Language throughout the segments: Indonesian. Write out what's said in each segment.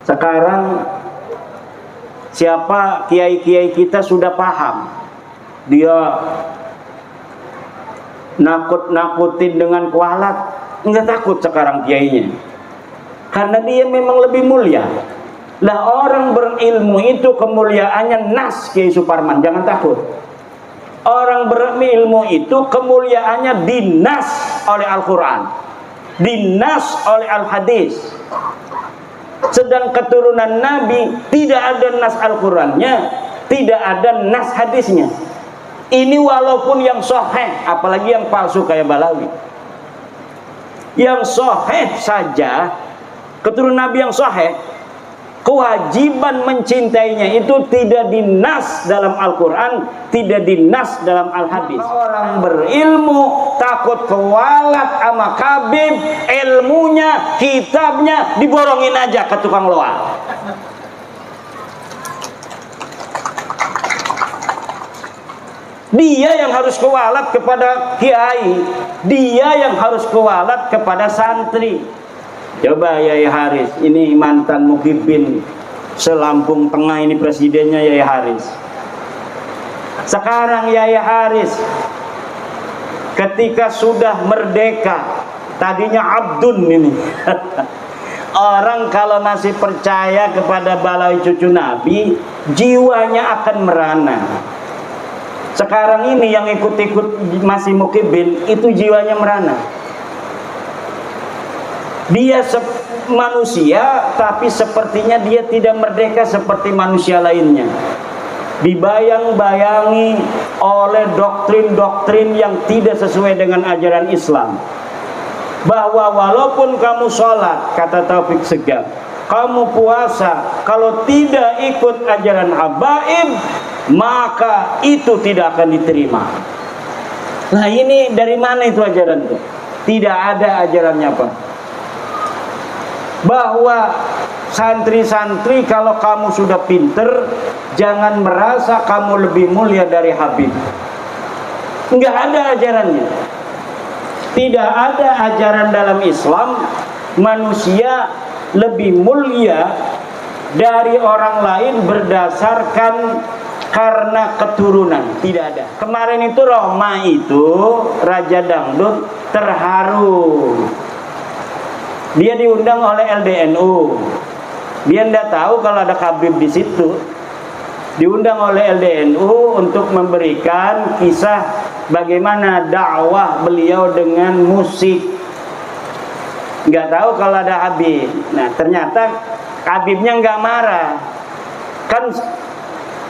Sekarang siapa kiai-kiai kita sudah paham, dia nakut-nakutin dengan kualat, nggak takut sekarang kiainya, karena dia memang lebih mulia. Lah orang berilmu itu kemuliaannya nas, Kiai Suparman, jangan takut. Orang berilmu itu kemuliaannya dinas oleh Al-Quran, dinas oleh Al-Hadis. Sedang keturunan Nabi tidak ada nas Al-Qurannya, tidak ada nas hadisnya. Ini walaupun yang sahih, apalagi yang palsu kayak Balawi. Yang sahih saja, keturunan Nabi yang sahih, kewajiban mencintainya itu tidak dinas dalam Al-Quran, tidak dinas dalam Al-Hadis. Orang berilmu takut kewalat sama Habib, ilmunya, kitabnya diborongin aja ke tukang loa. Dia yang harus kewalat kepada kiai, dia yang harus kewalat kepada santri. Coba Yai Haris, ini mantan Mukhibin se-Lampung Tengah, ini presidennya Yai Haris. Sekarang Yai Haris ketika sudah merdeka, tadinya abdun ini. Orang kalau masih percaya kepada Balawi cucu Nabi, jiwanya akan merana. Sekarang ini yang ikut-ikut masih Mukhibin, itu jiwanya merana. Dia manusia, tapi sepertinya dia tidak merdeka seperti manusia lainnya. Dibayang-bayangi oleh doktrin-doktrin yang tidak sesuai dengan ajaran Islam. Bahwa walaupun kamu sholat, kata Taufik Segaf, kamu puasa, kalau tidak ikut ajaran habaib, maka itu tidak akan diterima. Nah ini dari mana itu ajaran itu? Tidak ada ajarannya apa? Bahwa santri-santri kalau kamu sudah pinter, jangan merasa kamu lebih mulia dari Habib. Enggak ada ajarannya. Tidak ada ajaran dalam Islam manusia lebih mulia dari orang lain berdasarkan karena keturunan. Tidak ada. Kemarin itu Roma itu Raja Dangdut terharu. Dia diundang oleh LDNU. Dia tidak tahu kalau ada Habib di situ. Diundang oleh LDNU untuk memberikan kisah bagaimana dakwah beliau dengan musik. Nggak tahu kalau ada Habib. Nah ternyata Habibnya nggak marah. Kan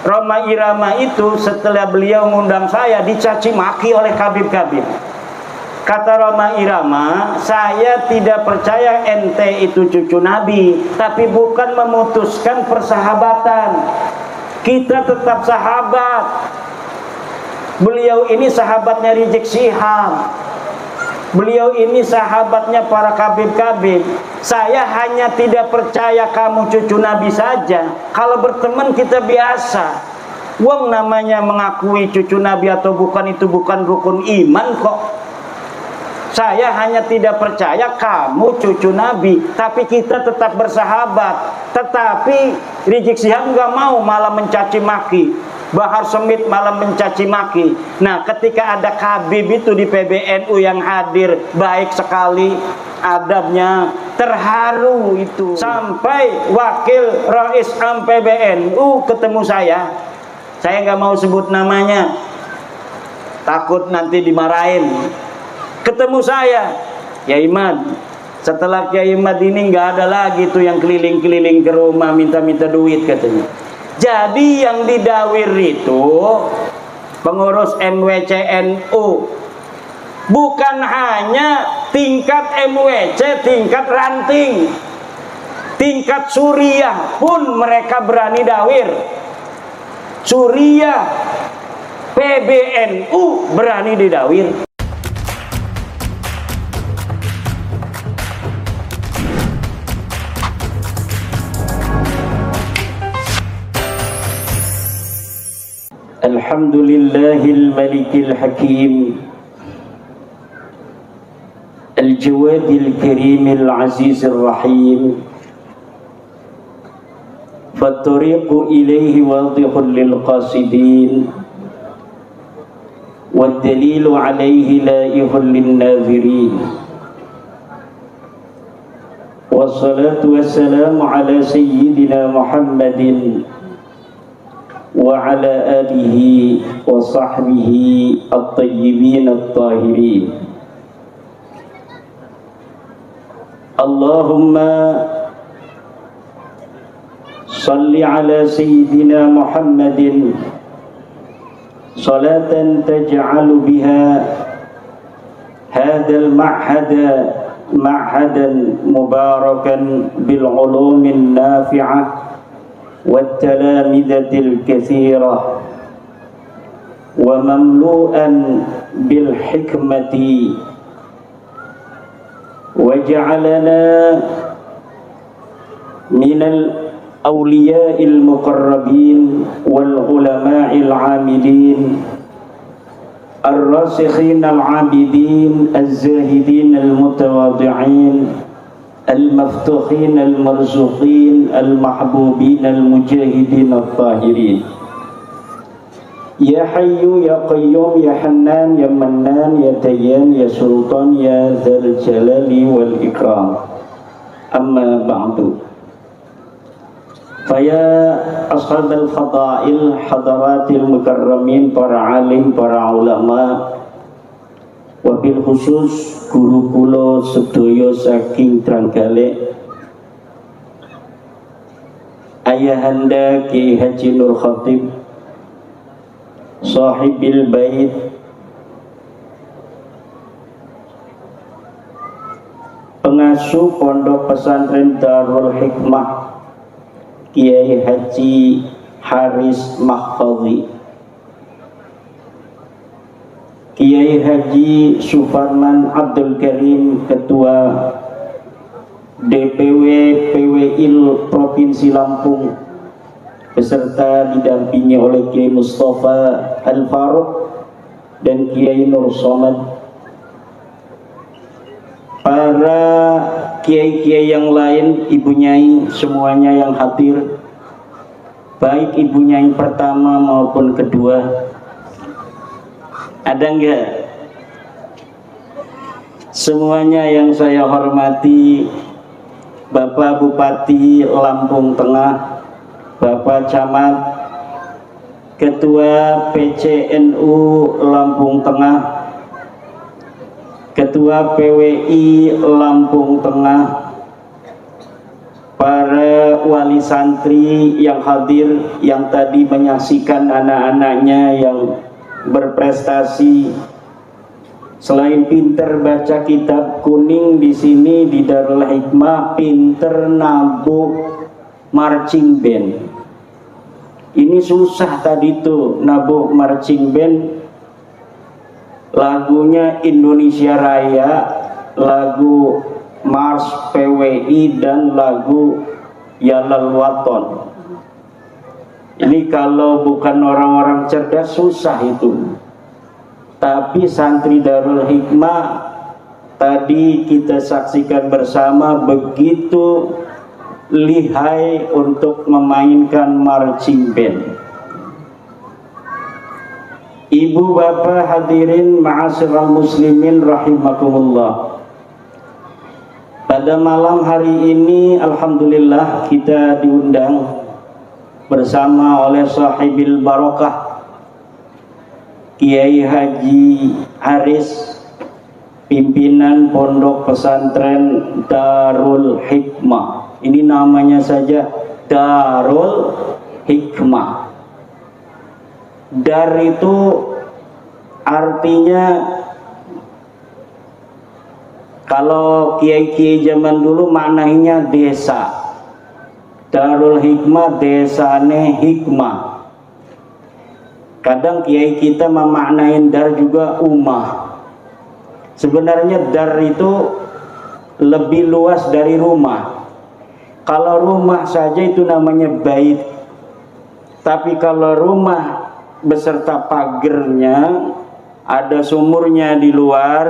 Roma Irama itu setelah beliau mengundang saya dicaci maki oleh Habib-Habib. Kata Roma Irama, saya tidak percaya ente itu cucu Nabi, tapi bukan memutuskan persahabatan. Kita tetap sahabat. Beliau ini sahabatnya Rizik Syihab. Beliau ini sahabatnya para kabib-kabib. Saya hanya tidak percaya kamu cucu Nabi saja. Kalau berteman kita biasa. Wong namanya mengakui cucu Nabi atau bukan itu bukan rukun iman kok. Saya hanya tidak percaya kamu cucu Nabi, tapi kita tetap bersahabat. Tetapi Rizik Syihab nggak mau, malah mencaci maki. Bahar Smith malah mencaci maki. Nah, ketika ada Habib itu di PBNU yang hadir, baik sekali adabnya, terharu itu. Sampai wakil Rais Am PBNU ketemu saya nggak mau sebut namanya, takut nanti dimarahin. Ketemu saya, Kiai Imad. Setelah Kiai Imad ini nggak ada lagi tuh yang keliling-keliling ke rumah minta-minta duit katanya. Jadi yang didawir itu pengurus MWCNU bukan hanya tingkat MWC, tingkat ranting, tingkat Suriah pun mereka berani dawir. Suriah, PBNU berani didawir. Alhamdulillahil malikil hakim al-jawadil karimil azizir rahim fattariqu ilaihi wadihun lil qasidin wad dalilu alaihi laihun lin nazirin. Wassalatu wassalamu ala sayyidina Muhammadin wa ala alihi wa sahbihi at-tayyibin at-tahirin. Allahumma salli ala sayyidina Muhammadin salatan taj'alu biha hadzal ma'hada ma'hadan mubarakan bil ulumin nafi'ah wat talamidatil katsirah wa mamlu'an bil hikmati waj'alna minal awliya'il muqarrabin wal ulama'il 'amilin ar-rasikhin al-'abidin az-zahidin al-mutawadhi'in al-maftukhin al-marzuqin al-mahbubin al-mujahidin al-tahirin. Ya Hayyu Ya Qayyum Ya Hannan Ya Mannan Ya Dayyan Ya Sultan Ya Dzal Jalali wal Ikram. Amma ba'du. Faya ashabal fadail hadaratil mukarramin, para alim, para ulama, wabil khusus guru kula sedaya saking Trenggalek, Ayahanda Ki Haji Nur Khatib Sahibil Bait, pengasuh Pondok Pesantren Darul Hikmah Kiai Haji Haris Mahfadhi, Kiai Haji Sufarman Abdul Karim Ketua DPW PWIL Provinsi Lampung beserta didampingi oleh Kiai Mustafa Al-Faruq dan Kiai Nur Somad, para kiai-kiai yang lain, ibu nyai semuanya yang hadir, baik ibu nyai pertama maupun kedua. Ada enggak? Semuanya yang saya hormati, Bapak Bupati Lampung Tengah, Bapak Camat, Ketua PCNU Lampung Tengah, Ketua PWI Lampung Tengah, para wali santri yang hadir, yang tadi menyaksikan anak-anaknya yang berprestasi. Selain pinter baca kitab kuning, di sini di Darul Hikmah pinter nabuh marching band. Ini susah tadi tuh nabuh marching band, lagunya Indonesia Raya, lagu Mars PWI, dan lagu Yalal Waton. Ini kalau bukan orang-orang cerdas susah itu. Tapi santri Darul Hikmah tadi kita saksikan bersama begitu lihai untuk memainkan marching band. Ibu bapak hadirin ma'asyiral muslimin rahimakumullah. Pada malam hari ini alhamdulillah kita diundang bersama oleh sahibil barakah Kiai Haji Haris, pimpinan Pondok Pesantren Darul Hikmah. Ini namanya saja Darul Hikmah. Dar itu artinya, kalau kiai-kiai zaman dulu maknanya desa. Darul Hikmah, desane hikmah. Kadang kiai kita memaknain dar juga umah. Sebenarnya dar itu lebih luas dari rumah. Kalau rumah saja itu namanya bait. Tapi kalau rumah beserta pagernya, ada sumurnya di luar,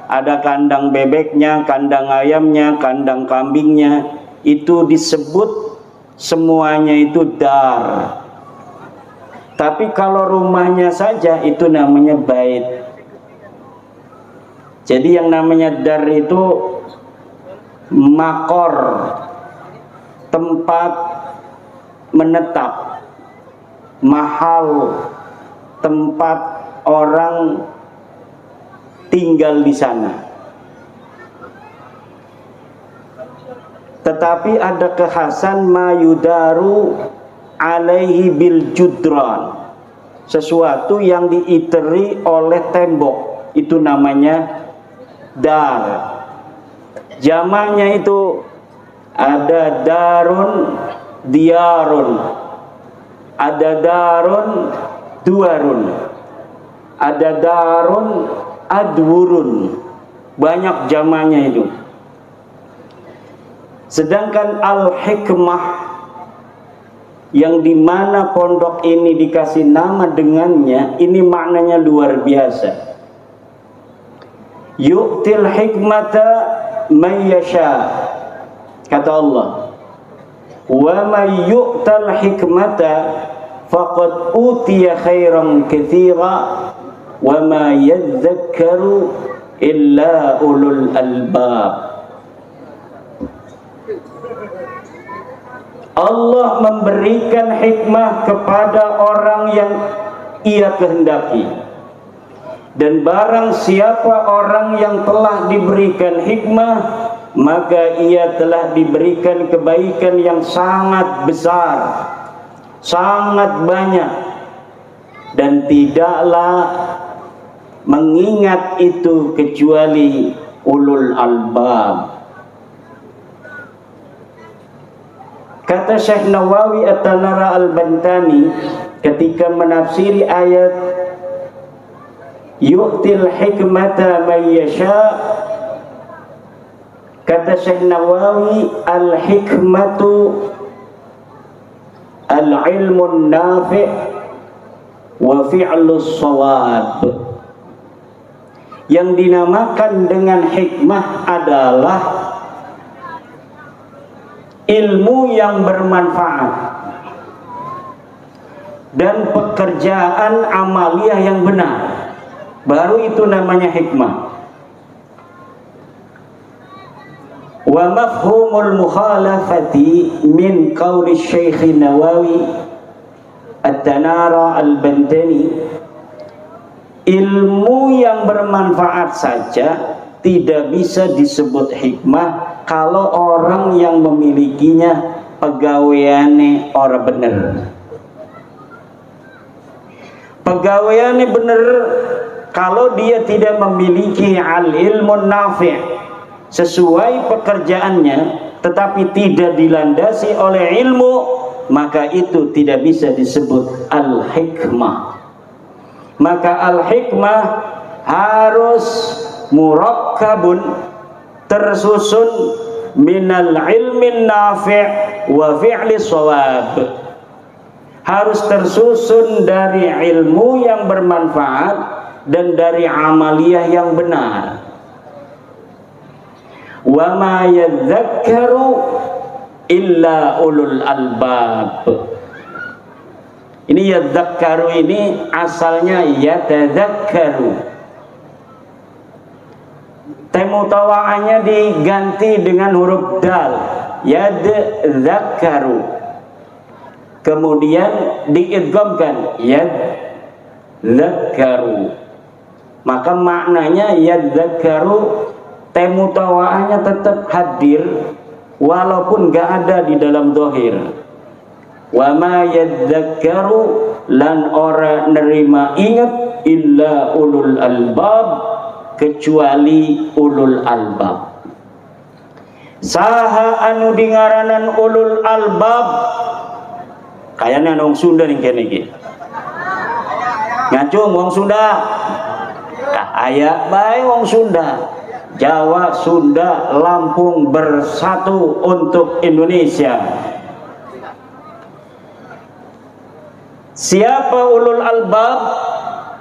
ada kandang bebeknya, kandang ayamnya, kandang kambingnya, itu disebut semuanya itu dar. Tapi kalau rumahnya saja itu namanya bait. Jadi yang namanya dar itu makor, tempat menetap, mahal, tempat orang tinggal di sana. Tetapi ada kekhasan mayudaru alaihi bil judran, sesuatu yang diiteri oleh tembok, itu namanya dar. Jamaknya itu ada darun diarun, ada darun duarun, ada darun adwurun, banyak jamaknya itu. Sedangkan al-hikmah yang dimana pondok ini dikasih nama dengannya, ini maknanya luar biasa. Yu'til hikmata man yasha, kata Allah, wa may yu'tal hikmata faqad utiya khairan katsira wa ma yadhakkaru illa ulul albab. Allah memberikan hikmah kepada orang yang ia kehendaki. Dan barang siapa orang yang telah diberikan hikmah, maka ia telah diberikan kebaikan yang sangat besar, sangat banyak. Dan tidaklah mengingat itu kecuali ulul albab. Kata Syekh Nawawi At-Tanara Al-Bantani ketika menafsiri ayat yu'til hikmata man yasha, kata Syekh Nawawi, al-hikmatu al-ilmun nafi' wa fi'lus shawab. Yang dinamakan dengan hikmah adalah ilmu yang bermanfaat dan pekerjaan amaliyah yang benar, baru itu namanya hikmah. Wa mafhumul mukhalafati min qauli Syekh Nawawi At-Tanara Al-Bantani, ilmu yang bermanfaat saja tidak bisa disebut hikmah kalau orang yang memilikinya pegawaiannya orang bener. Pegawaiannya bener kalau dia tidak memiliki al-ilmun nafi' sesuai pekerjaannya, tetapi tidak dilandasi oleh ilmu, maka itu tidak bisa disebut al-hikmah. Maka al-hikmah harus murakkabun, tersusun minal ilmin nafi' wa fi'li shawab, harus tersusun dari ilmu yang bermanfaat dan dari amaliyah yang benar. Wa ma yadzakkaru illa ulul albab. Ini yadzakkaru ini asalnya yatadzakkaru, temutawaannya diganti dengan huruf dal, yadzakkaru, kemudian diidghamkan yadzakkaru, maka maknanya yadzakkaru, temutawaannya tetap hadir walaupun gak ada di dalam dhahir. Wa ma yadzakkaru, lan ora nerima ingat illa ulul albab, kecuali ulul albab. Saha anu dingaranan ulul albab, kayaknya wong Sunda nih kene iki. Ngacung wong Sunda. Aya bae wong Sunda. Jawa, Sunda, Lampung bersatu untuk Indonesia. Siapa ulul albab?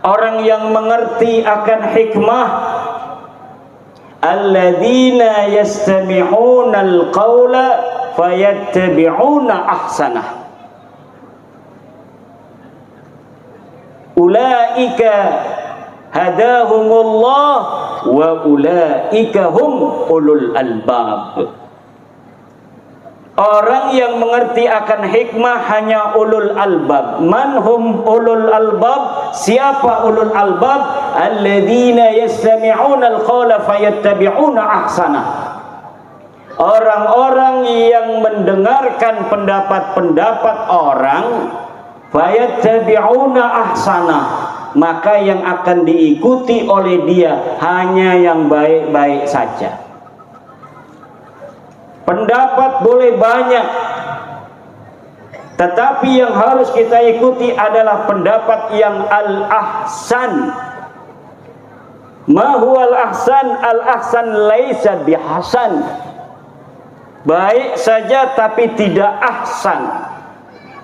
Orang yang mengerti akan hikmah. Alladzina yastami'una al-qawla fayattabi'una ahsanah. Ulaika hadahumullah wa ulaika hum ulul albab. Orang yang mengerti akan hikmah hanya ulul albab. Man hum ulul albab? Siapa ulul albab? Alladzina yastami'una al-qawla fayattabi'una ahsanah. Orang-orang yang mendengarkan pendapat-pendapat orang, fayattabi'una ahsanah, maka yang akan diikuti oleh dia hanya yang baik-baik saja. Pendapat boleh banyak, tetapi yang harus kita ikuti adalah pendapat yang al-ahsan. Ma huwa al-ahsan? Al-ahsan laisa bihasan. Baik saja tapi tidak ahsan.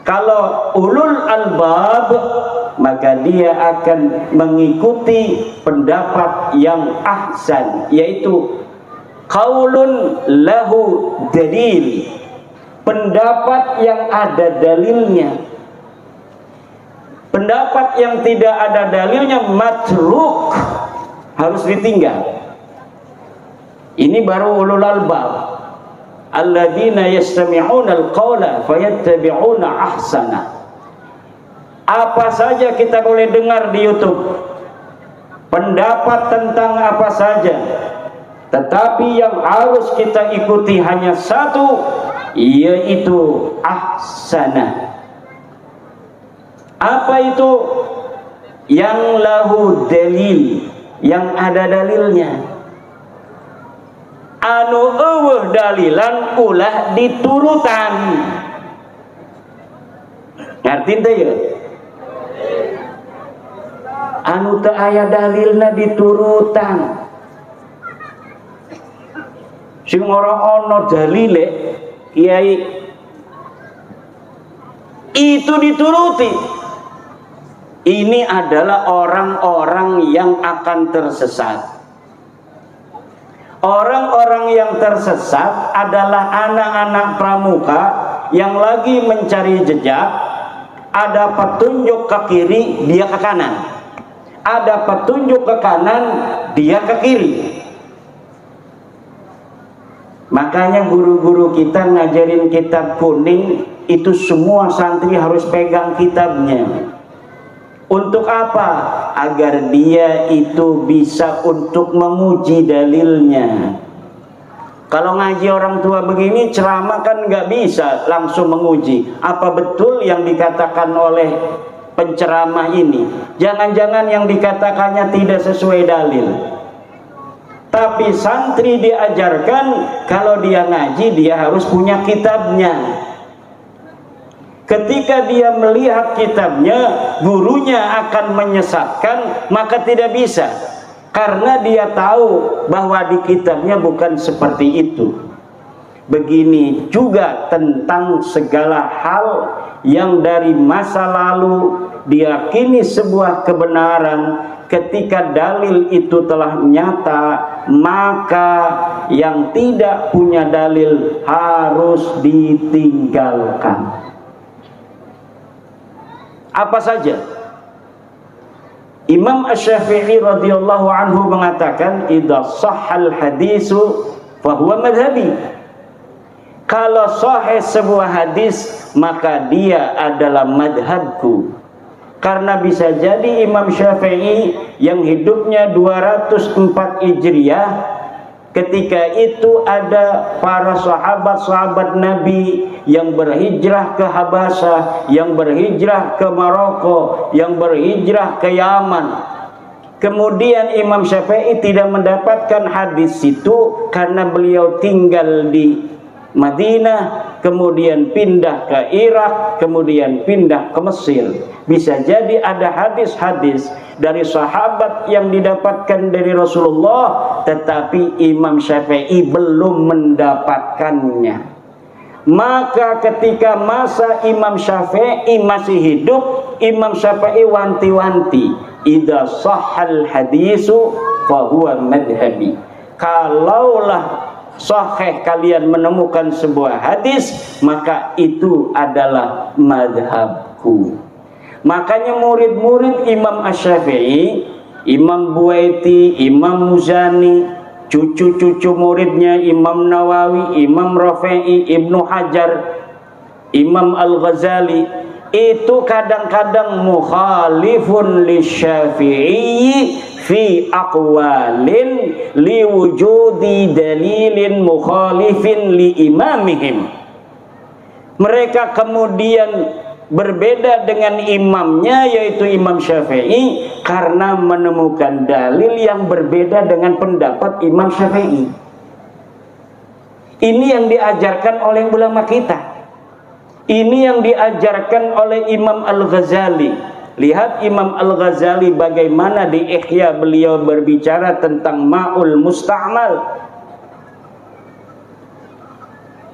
Kalau ulul albab, maka dia akan mengikuti pendapat yang ahsan, yaitu qaulun lahu dalil, pendapat yang ada dalilnya. Pendapat yang tidak ada dalilnya matruk, harus ditinggal. Ini baru ulul albab. Alladzina yastami'una al-qawla fayattabi'una ahsana. Apa saja kita boleh dengar di YouTube, pendapat tentang apa saja, tetapi yang harus kita ikuti hanya satu, yaitu ahsana. Apa itu? Yang lahu dalil, yang ada dalilnya. Anu eueuh dalilan ulah diturutan. Ngerti teh ya? Anu teu aya dalilna diturutan. Sing ora ana dalile, kiai, itu dituruti. Ini adalah orang-orang yang akan tersesat. Orang-orang yang tersesat adalah anak-anak pramuka yang lagi mencari jejak. Ada petunjuk ke kiri, dia ke kanan. Ada petunjuk ke kanan, dia ke kiri. Makanya guru-guru kita ngajarin kitab kuning, itu semua santri harus pegang kitabnya. Untuk apa? Agar dia itu bisa untuk menguji dalilnya. Kalau ngaji orang tua begini, ceramah kan nggak bisa langsung menguji apa betul yang dikatakan oleh penceramah ini. Jangan-jangan yang dikatakannya tidak sesuai dalil. Tapi santri diajarkan kalau dia ngaji, dia harus punya kitabnya. Ketika dia melihat kitabnya, gurunya akan menyesatkan, maka tidak bisa. Karena dia tahu bahwa di kitabnya bukan seperti itu. Begini juga tentang segala hal yang dari masa lalu diyakini sebuah kebenaran. Ketika dalil itu telah nyata, maka yang tidak punya dalil harus ditinggalkan. Apa saja? Imam Asy-Syafi'i radhiyallahu anhu mengatakan, idza shahhal hadisu fa huwa madhhabi. Kalau sahih sebuah hadis, maka dia adalah madhabku. Karena bisa jadi Imam Syafi'i yang hidupnya 204 Hijriah, ketika itu ada para sahabat-sahabat Nabi yang berhijrah ke Habasyah, yang berhijrah ke Maroko, yang berhijrah ke Yaman. Kemudian Imam Syafi'i tidak mendapatkan hadis itu karena beliau tinggal di Madinah, kemudian pindah ke Irak, kemudian pindah ke Mesir. Bisa jadi ada hadis-hadis dari sahabat yang didapatkan dari Rasulullah, tetapi Imam Syafi'i belum mendapatkannya. Maka ketika masa Imam Syafi'i masih hidup, Imam Syafi'i wanti-wanti, idza shahhal hadisu fa huwa madhhabi. Kalaulah sahih kalian menemukan sebuah hadis, maka itu adalah madhabku. Makanya murid-murid Imam Asy-Syafi'i, Imam Buaiti, Imam Muzani, cucu-cucu muridnya Imam Nawawi, Imam Rafi'i, Ibnu Hajar, Imam Al-Ghazali, itu kadang-kadang mukhalifun li Syafi'i fi aqwalin liwujudi dalilin mukhalifin li imamihim. Mereka kemudian berbeda dengan imamnya, yaitu Imam Syafi'i, karena menemukan dalil yang berbeda dengan pendapat Imam Syafi'i. Ini yang diajarkan oleh ulama kita. Ini yang diajarkan oleh Imam Al-Ghazali. Lihat Imam Al-Ghazali bagaimana di Ihya beliau berbicara tentang ma'ul musta'mal.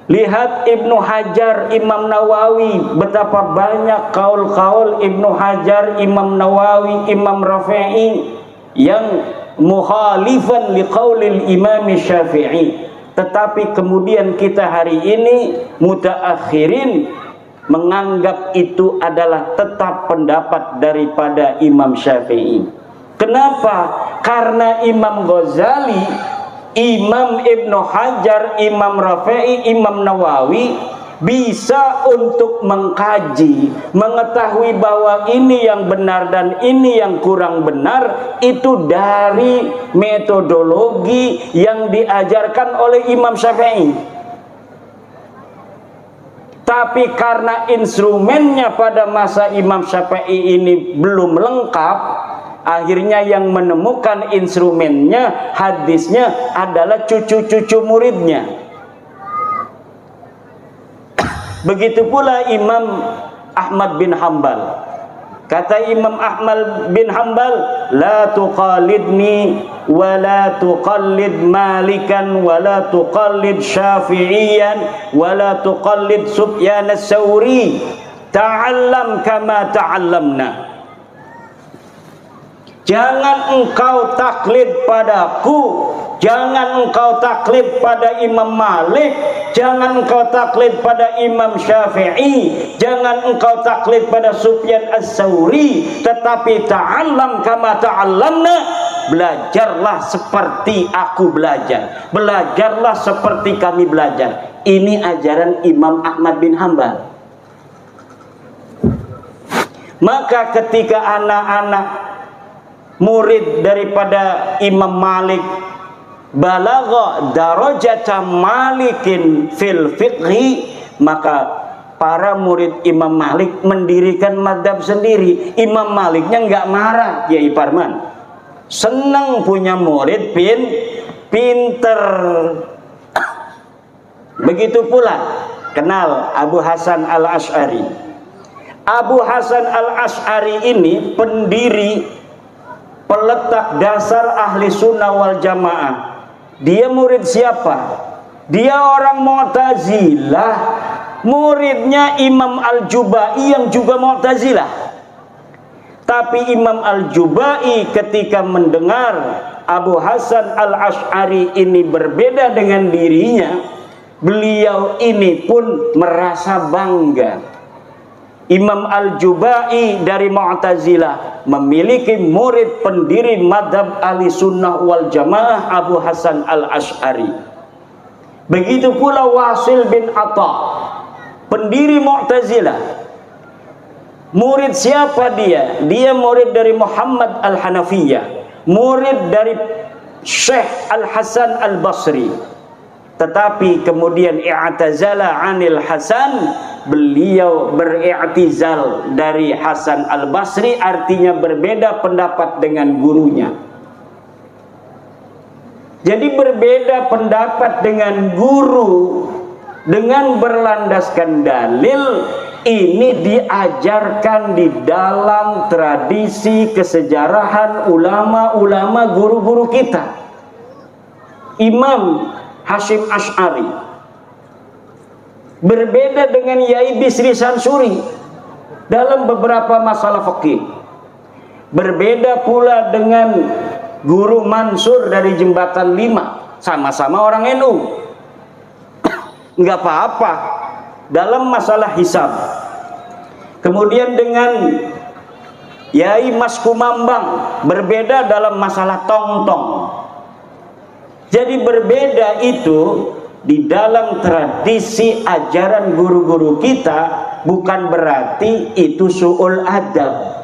Lihat Ibnu Hajar, Imam Nawawi, betapa banyak kaul-kaul Ibnu Hajar, Imam Nawawi, Imam Rafi'i yang mukhalifan liqaulil Imam Syafi'i. Tetapi kemudian kita hari ini mutaakhirin menganggap itu adalah tetap pendapat daripada Imam Syafi'i. Kenapa? Karena Imam Ghazali, Imam Ibnu Hajar, Imam Rafi'i, Imam Nawawi bisa untuk mengkaji, mengetahui bahwa ini yang benar dan ini yang kurang benar, itu dari metodologi yang diajarkan oleh Imam Syafi'i. Tapi karena instrumennya pada masa Imam Syafi'i ini belum lengkap, akhirnya yang menemukan instrumennya, hadisnya adalah cucu-cucu muridnya. Begitu pula Imam Ahmad bin Hanbal. Kata Imam Ahmad bin Hanbal, la tuqalidni wa la tuqallid Malikan wa la tuqallid Syafi'iyan wa la tuqallid Sufyan as-Sawri, ta'allam kama ta'allamna. Jangan engkau taklid padaku, jangan engkau taklid pada Imam Malik, jangan engkau taklid pada Imam Syafi'i, jangan engkau taklid pada Sufyan as-Sawri, tetapi ta'allam kama ta'allamna, belajarlah seperti aku belajar, belajarlah seperti kami belajar. Ini ajaran Imam Ahmad bin Hanbal. Maka ketika anak-anak murid daripada Imam Malik balagha darajata Malikin fil fiqhi, maka para murid Imam Malik mendirikan madhab sendiri. Imam Maliknya nggak marah, ya Iparman, senang punya murid pinter. Begitu pula kenal Abu Hasan al-Asy'ari. Abu Hasan al-Asy'ari ini pendiri, peletak dasar ahli sunnah wal jamaah. Dia murid siapa? Dia orang Mu'tazilah, muridnya Imam Al-Jubai yang juga Mu'tazilah. Tapi Imam Al-Jubai ketika mendengar Abu Hasan al-Asy'ari ini berbeda dengan dirinya, beliau ini pun merasa bangga. Imam Al-Jubai dari Mu'tazilah memiliki murid pendiri madhab ahli sunnah wal jamaah Abu Hasan al-Asy'ari. Begitu pula Wasil bin Atha, pendiri Mu'tazilah. Murid siapa dia? Dia murid dari Muhammad al-Hanafiyah, murid dari Syekh Al-Hasan al-Basri. Tetapi kemudian i'tazala anil Hasan, beliau beri'tizal dari Hasan al-Basri, artinya berbeda pendapat dengan gurunya. Jadi berbeda pendapat dengan guru dengan berlandaskan dalil, ini diajarkan di dalam tradisi kesejarahan ulama-ulama guru-guru kita. Imam Hashim Asy'ari berbeda dengan Yai Bisri Sansuri dalam beberapa masalah fikih. Berbeda pula dengan Guru Mansur dari Jembatan 5, sama-sama orang NU. nggak apa-apa dalam masalah hisab. Kemudian dengan Yai Mas Kumambang berbeda dalam masalah tong-tong. Jadi berbeda itu di dalam tradisi ajaran guru-guru kita bukan berarti itu su'ul adab.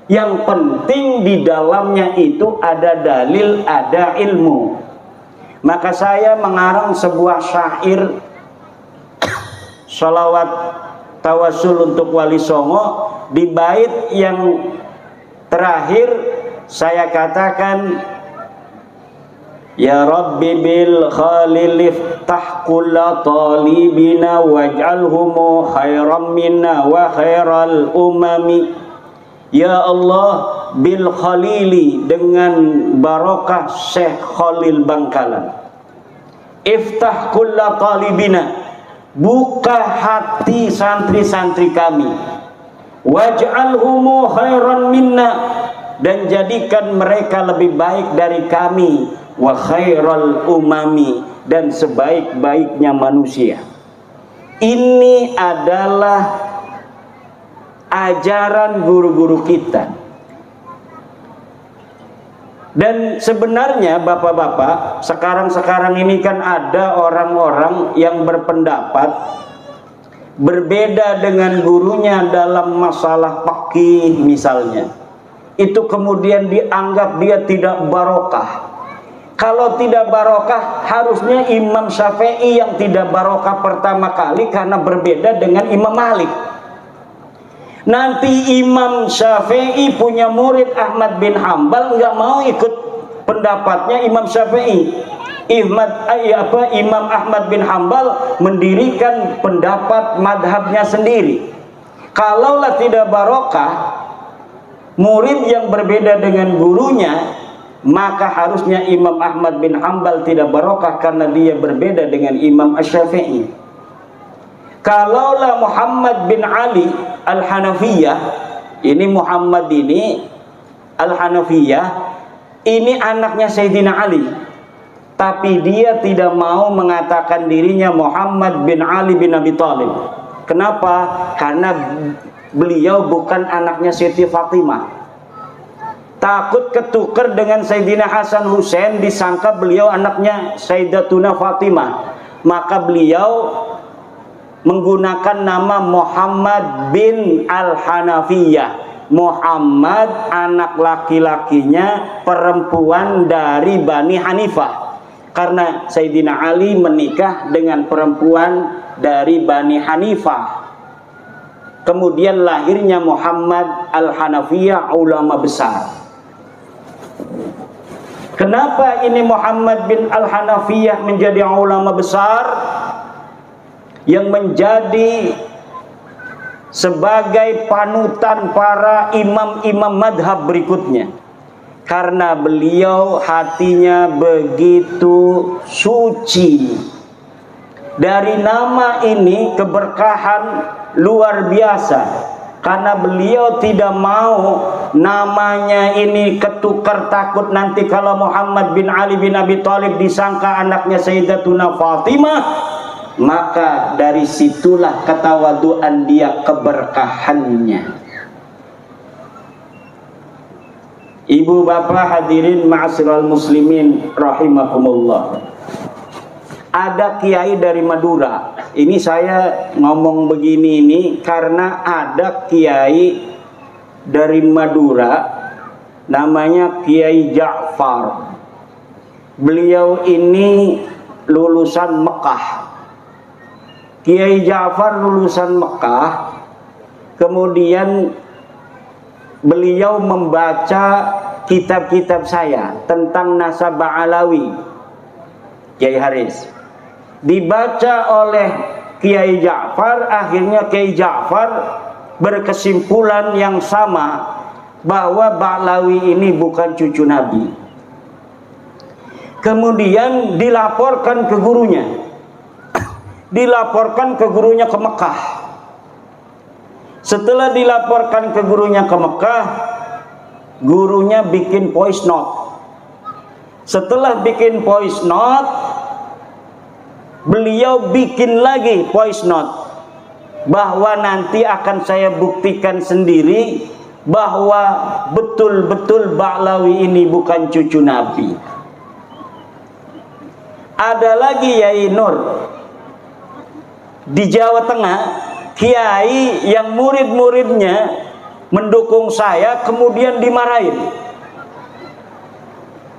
Yang penting di dalamnya itu ada dalil, ada ilmu. Maka saya mengarang sebuah syair sholawat tawasul untuk Wali Songo. Di bait yang terakhir saya katakan, ya Rabbi bil khalil iftah kulla talibina waj'alhumu khairam minna wa khairal umami. Ya Allah, bil khalili, dengan barokah Syekh Khalil Bangkalan, iftah kulla talibina, buka hati santri-santri kami, waj'alhumu khairan minna, dan jadikan mereka lebih baik dari kami, wa khairal umami, dan sebaik-baiknya manusia. Ini adalah ajaran guru-guru kita. Dan sebenarnya bapak-bapak, sekarang ini kan ada orang-orang yang berpendapat berbeda dengan gurunya dalam masalah fikih misalnya. Itu kemudian dianggap dia tidak barokah. Kalau tidak barokah, harusnya Imam Syafi'i yang tidak barokah pertama kali karena berbeda dengan Imam Malik. Nanti Imam Syafi'i punya murid Ahmad bin Hambal nggak mau ikut pendapatnya Imam Syafi'i. Imam Ahmad bin Hambal mendirikan pendapat madhabnya sendiri. Kalaulah tidak barokah, murid yang berbeda dengan gurunya, maka harusnya Imam Ahmad bin Hambal tidak barokah karena dia berbeda dengan Imam Asy-Syafi'i. Kalaulah Muhammad bin Ali Al-Hanafiyah, ini Muhammad ini Al-Hanafiyah, ini anaknya Sayyidina Ali, tapi dia tidak mau mengatakan dirinya Muhammad bin Ali bin Abi Thalib. Kenapa? Karena beliau bukan anaknya Siti Fatimah. Takut ketukar dengan Sayyidina Hasan Hussein, disangka beliau anaknya Sayyidatuna Fatimah. Maka beliau menggunakan nama Muhammad bin Al-Hanafiyah. Muhammad anak laki-lakinya perempuan dari Bani Hanifah. Karena Sayyidina Ali menikah dengan perempuan dari Bani Hanifah. Kemudian lahirnya Muhammad Al-Hanafiyah, ulama besar. Kenapa ini Muhammad bin Al-Hanafiyah menjadi ulama besar yang menjadi sebagai panutan para imam-imam madhab berikutnya? Karena beliau hatinya begitu suci. Dari nama ini keberkahan luar biasa, karena beliau tidak mau namanya ini ketukar, takut nanti kalau Muhammad bin Ali bin Abi Thalib disangka anaknya Sayyidatuna Fatimah. Maka dari situlah ketawaduan dia, keberkahannya. Ibu bapak hadirin ma'asyiral muslimin rahimakumullah. Ada kiai dari Madura. Ini saya ngomong begini ini karena ada kiai dari Madura namanya Kiai Ja'far. Beliau ini lulusan Mekah. Kiai Ja'far lulusan Mekah. Kemudian beliau membaca kitab-kitab saya tentang nasabah Alawi, Kiai Haris. Dibaca oleh Kiai Ja'far, akhirnya Kiai Ja'far berkesimpulan yang sama, bahwa Ba'lawi ini bukan cucu Nabi. Kemudian dilaporkan ke gurunya, ke Mekah. Setelah dilaporkan ke gurunya ke Mekah, gurunya bikin voice note. Setelah bikin voice note, beliau bikin lagi voice note bahwa nanti akan saya buktikan sendiri bahwa betul-betul Ba'lawi ini bukan cucu Nabi. Ada lagi Yai Nur di Jawa Tengah, kiai yang murid-muridnya mendukung saya kemudian dimarahin.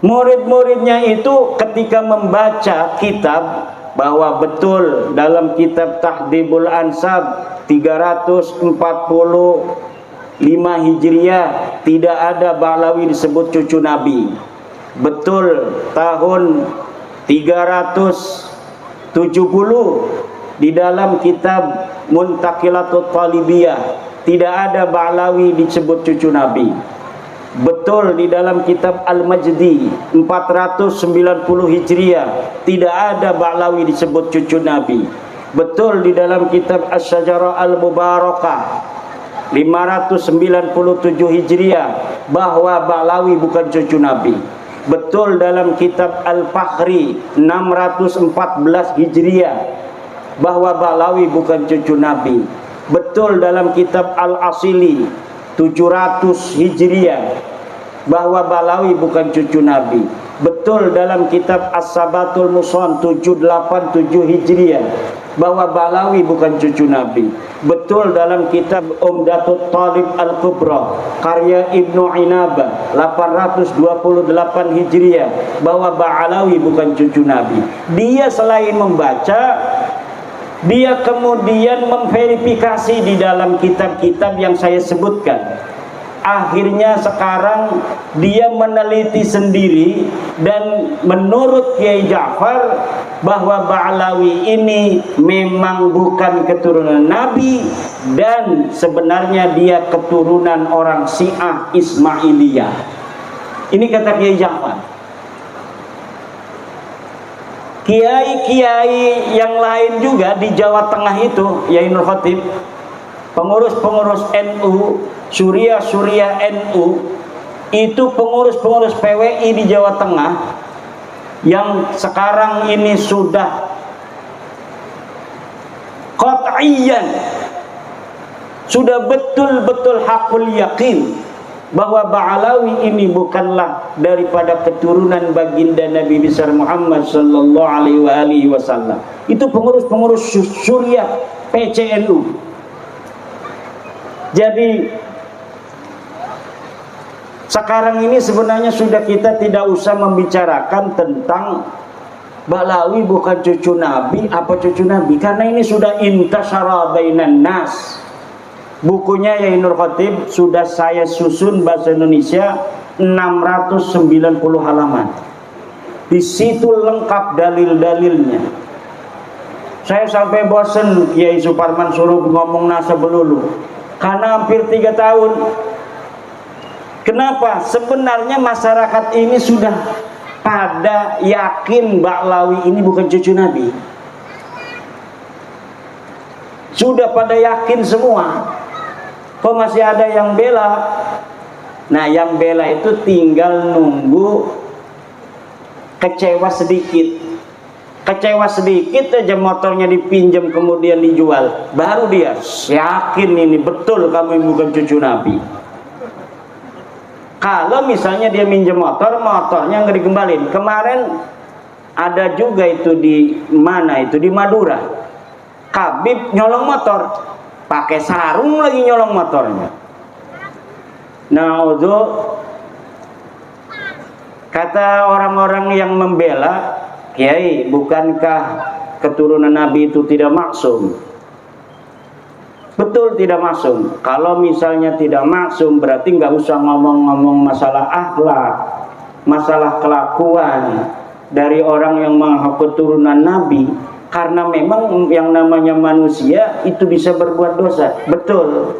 Murid-muridnya itu ketika membaca kitab bahwa betul dalam kitab Tahdhibul Ansab 345 Hijriah tidak ada Ba'lawi disebut cucu Nabi. Betul tahun 370 di dalam kitab Muntaqilatut Talibiyah tidak ada Ba'lawi disebut cucu Nabi. Betul di dalam kitab Al-Majdi 490 Hijriah tidak ada Ba'lawi disebut cucu Nabi. Betul di dalam kitab Asy-Syajarah Al-Mubarakah 597 Hijriah bahwa Ba'lawi bukan cucu Nabi. Betul dalam kitab Al-Fakhri 614 Hijriah bahwa Ba'lawi bukan cucu Nabi. Betul dalam kitab Al-Asili 700 Hijriah bahwa Ba'lawi bukan cucu Nabi. Betul dalam kitab As-Sabatul Muson 787 Hijriah bahwa Ba'lawi bukan cucu Nabi. Betul dalam kitab Umdatut Talib Al-Kubra karya Ibnu Inabah 828 Hijriah bahwa Ba'lawi bukan cucu Nabi. Dia selain membaca, dia kemudian memverifikasi di dalam kitab-kitab yang saya sebutkan. Akhirnya sekarang dia meneliti sendiri dan menurut Kiai Ja'far bahwa Ba'lawi ini memang bukan keturunan Nabi dan sebenarnya dia keturunan orang Syiah Ismailiyah. Ini kata Kiai Ja'far. Kiai-kiai yang lain juga di Jawa Tengah itu, Yai Nur Khatib, pengurus-pengurus NU, Surya NU, itu pengurus-pengurus PWI di Jawa Tengah yang sekarang ini sudah qat'iyan, sudah betul-betul hakul yakin bahwa Ba'lawi ini bukanlah daripada keturunan baginda Nabi besar Muhammad sallallahu alaihi wasallam. Itu pengurus-pengurus Surya PCNU. Jadi sekarang ini sebenarnya sudah kita tidak usah membicarakan tentang Ba'lawi bukan cucu Nabi apa cucu Nabi, karena ini sudah intasyara bainan nas. Bukunya Yai Nur Khatib sudah saya susun bahasa Indonesia 690 halaman. Di situ lengkap dalil-dalilnya. Saya sampai bosen Kiai Suparman suruh ngomong nasab melulu, karena hampir 3 tahun. Kenapa? Sebenarnya masyarakat ini sudah pada yakin Ba'lawi ini bukan cucu Nabi. Sudah pada yakin semua. Kok masih ada yang bela? Nah, yang bela itu tinggal nunggu kecewa sedikit. Kecewa sedikit aja motornya dipinjam kemudian dijual, baru dia yakin ini betul kamu bukan cucu Nabi. Kalau misalnya dia minjem motor, motornya nggak dikembalin. Kemarin ada juga itu di mana itu, di Madura, Habib nyolong motor, pakai sarung lagi nyolong motornya. Nah, kata orang-orang yang membela, Kiai, bukankah keturunan Nabi itu tidak maksum? Betul tidak maksum. Kalau misalnya tidak maksum, berarti nggak usah ngomong-ngomong masalah akhlak, masalah kelakuan dari orang yang mengaku keturunan Nabi. Karena memang yang namanya manusia itu bisa berbuat dosa, betul.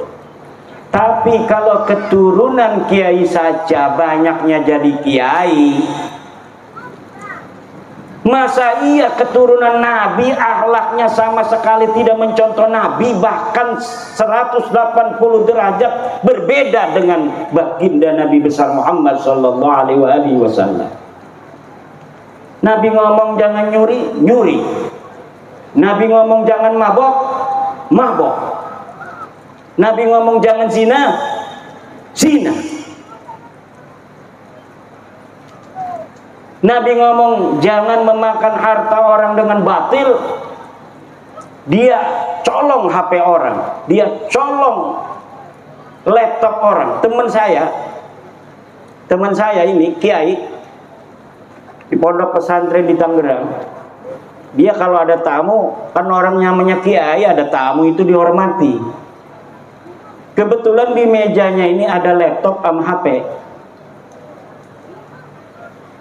Tapi kalau keturunan kiai saja banyaknya jadi kiai, masa iya keturunan Nabi akhlaknya sama sekali tidak mencontoh Nabi, bahkan 180 derajat berbeda dengan baginda Nabi besar Muhammad sallallahu alaihi wasallam. Nabi ngomong jangan nyuri, nyuri. Nabi ngomong jangan mabok, mabok. Nabi ngomong jangan zina, zina. Nabi ngomong jangan memakan harta orang dengan batil, dia colong HP orang, dia colong laptop orang. Teman saya ini kiai di pondok pesantren di Tangerang. Dia kalau ada tamu, kan orang namanya kiai, ada tamu itu dihormati. Kebetulan di mejanya ini ada laptop sama HP.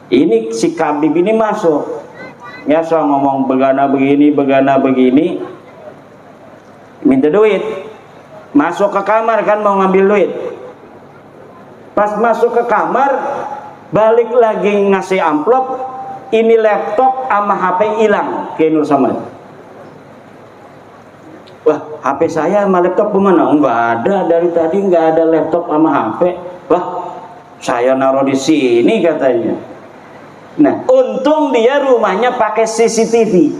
Ini si Kabib ini masuk, biasa ngomong begana begini, minta duit. Masuk ke kamar kan mau ngambil duit. Pas masuk ke kamar, balik lagi ngasih amplop, ini laptop sama HP hilang ke Nur Samad. Wah, HP saya sama laptop kemana? Enggak ada, dari tadi enggak ada laptop sama HP. Wah, saya naruh di sini katanya. Nah, untung dia rumahnya pakai CCTV.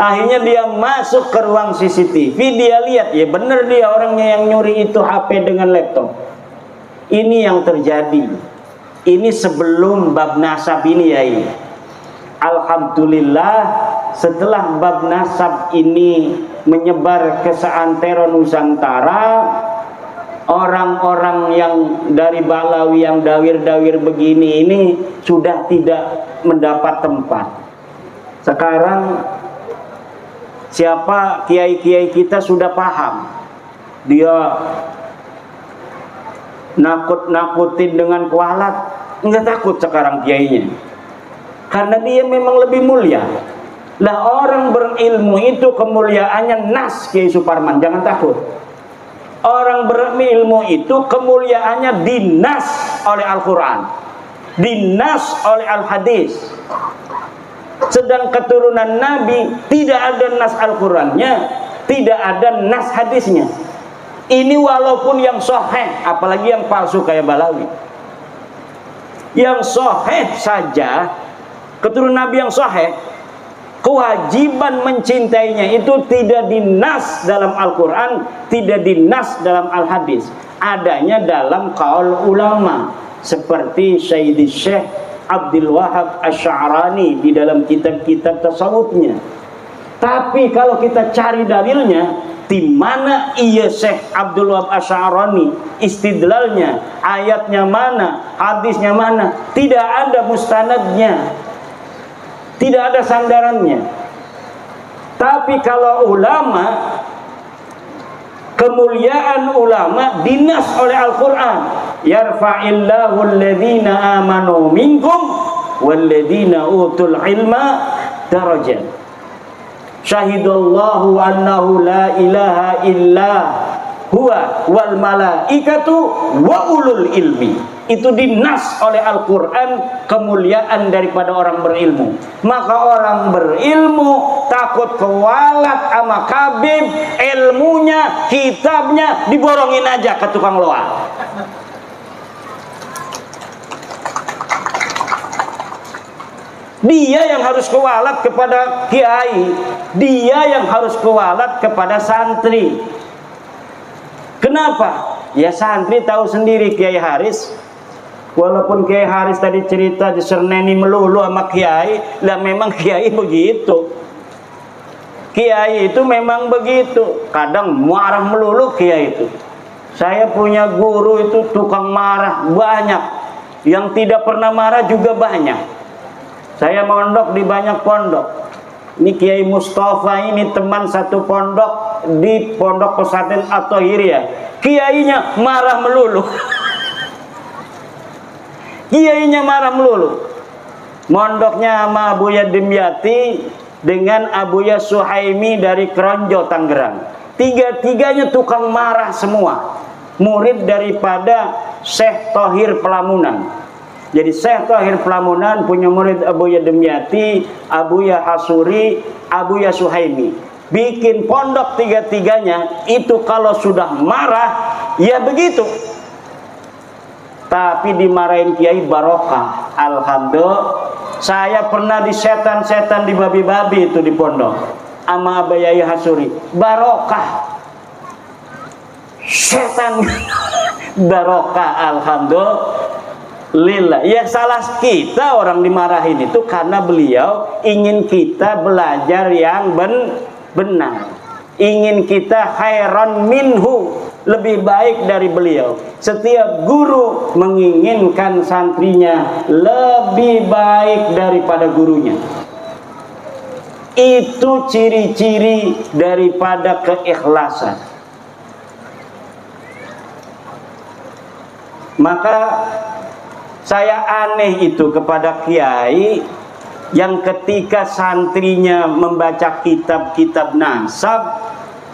Akhirnya dia masuk ke ruang CCTV, dia lihat, ya bener dia orangnya yang nyuri itu HP dengan laptop. Ini yang terjadi. Ini sebelum bab nasab ini ya ini. Alhamdulillah setelah bab nasab ini menyebar ke seantero Nusantara, orang-orang yang dari Balawi yang dawir-dawir begini ini sudah tidak mendapat tempat. Sekarang siapa kiai-kiai kita sudah paham. Dia nakut-nakutin dengan kualat, enggak takut sekarang kiainya. Karena dia memang lebih mulia. Lah orang berilmu itu kemuliaannya nas, Kiai Suparman, jangan takut. Orang berilmu itu kemuliaannya dinas oleh Al-Quran, dinas oleh Al-Hadis. Sedang keturunan Nabi tidak ada nas Al-Qurannya, tidak ada nas hadisnya. Ini walaupun yang sahih, apalagi yang palsu kayak Balawi. Yang sahih saja, keturunan Nabi yang sahih, kewajiban mencintainya itu tidak dinas dalam Al-Quran, tidak dinas dalam Al-Hadis, adanya dalam qaul ulama seperti Sayyidi Syekh Abdul Wahab Asy'arani di dalam kitab-kitab tasawufnya. Tapi kalau kita cari dalilnya, di mana iya Syekh Abdul Wahab Asy'arani istidlalnya, ayatnya mana, hadisnya mana, tidak ada mustanadnya, tidak ada sandarannya. Tapi kalau ulama, kemuliaan ulama dinas oleh Al-Quran. Yarfa'illahu alladhina amanu minkum walladhina utul ilma darajat. Syahidallahu annahu la ilaha illa huwa wal malaikatu wa ulul ilmi. Itu dinas oleh Al-Quran kemuliaan daripada orang berilmu. Maka orang berilmu takut kewalat sama kabib, ilmunya, kitabnya diborongin aja ke tukang loak. Dia yang harus kewalat kepada kiai, dia yang harus kewalat kepada santri. Kenapa? Ya santri tahu sendiri Kiai Haris. Walaupun Kiai Haris tadi cerita diserneni melulu sama kiai, lah memang kiai begitu. Kiai itu memang begitu. Kadang marah melulu kiai itu. Saya punya guru itu tukang marah banyak. Yang tidak pernah marah juga banyak. Saya mondok di banyak pondok. Ini Kiai Mustafa ini teman satu pondok di pondok pesantren At-Tahiriyah. Kiainya marah melulu. Kiainya marah melulu. Mondoknya sama Abuya Dimyati dengan Abuya Suhaimi dari Kronjo Tangerang. Tiga-tiganya tukang marah semua. Murid daripada Syekh Thohir Pelamunan. Jadi Syekh Thohir Pelamunan punya murid Abuya Dimyati, Abuya Hasuri, Abuya Suhaimi. Bikin pondok tiga-tiganya itu kalau sudah marah ya begitu. Tapi dimarahin kiai barokah. Alhamdulillah Saya pernah di setan-setan di babi-babi itu di pondok sama Abah Yai Hasuri. Barokah setan. Barokah, alhamdulillah. Ya salah kita orang dimarahin itu karena beliau ingin kita belajar yang benar, ingin kita khairan minhu, lebih baik dari beliau. Setiap guru menginginkan santrinya lebih baik daripada gurunya. Itu ciri-ciri daripada keikhlasan. Maka saya aneh itu kepada kiai yang ketika santrinya membaca kitab-kitab nasab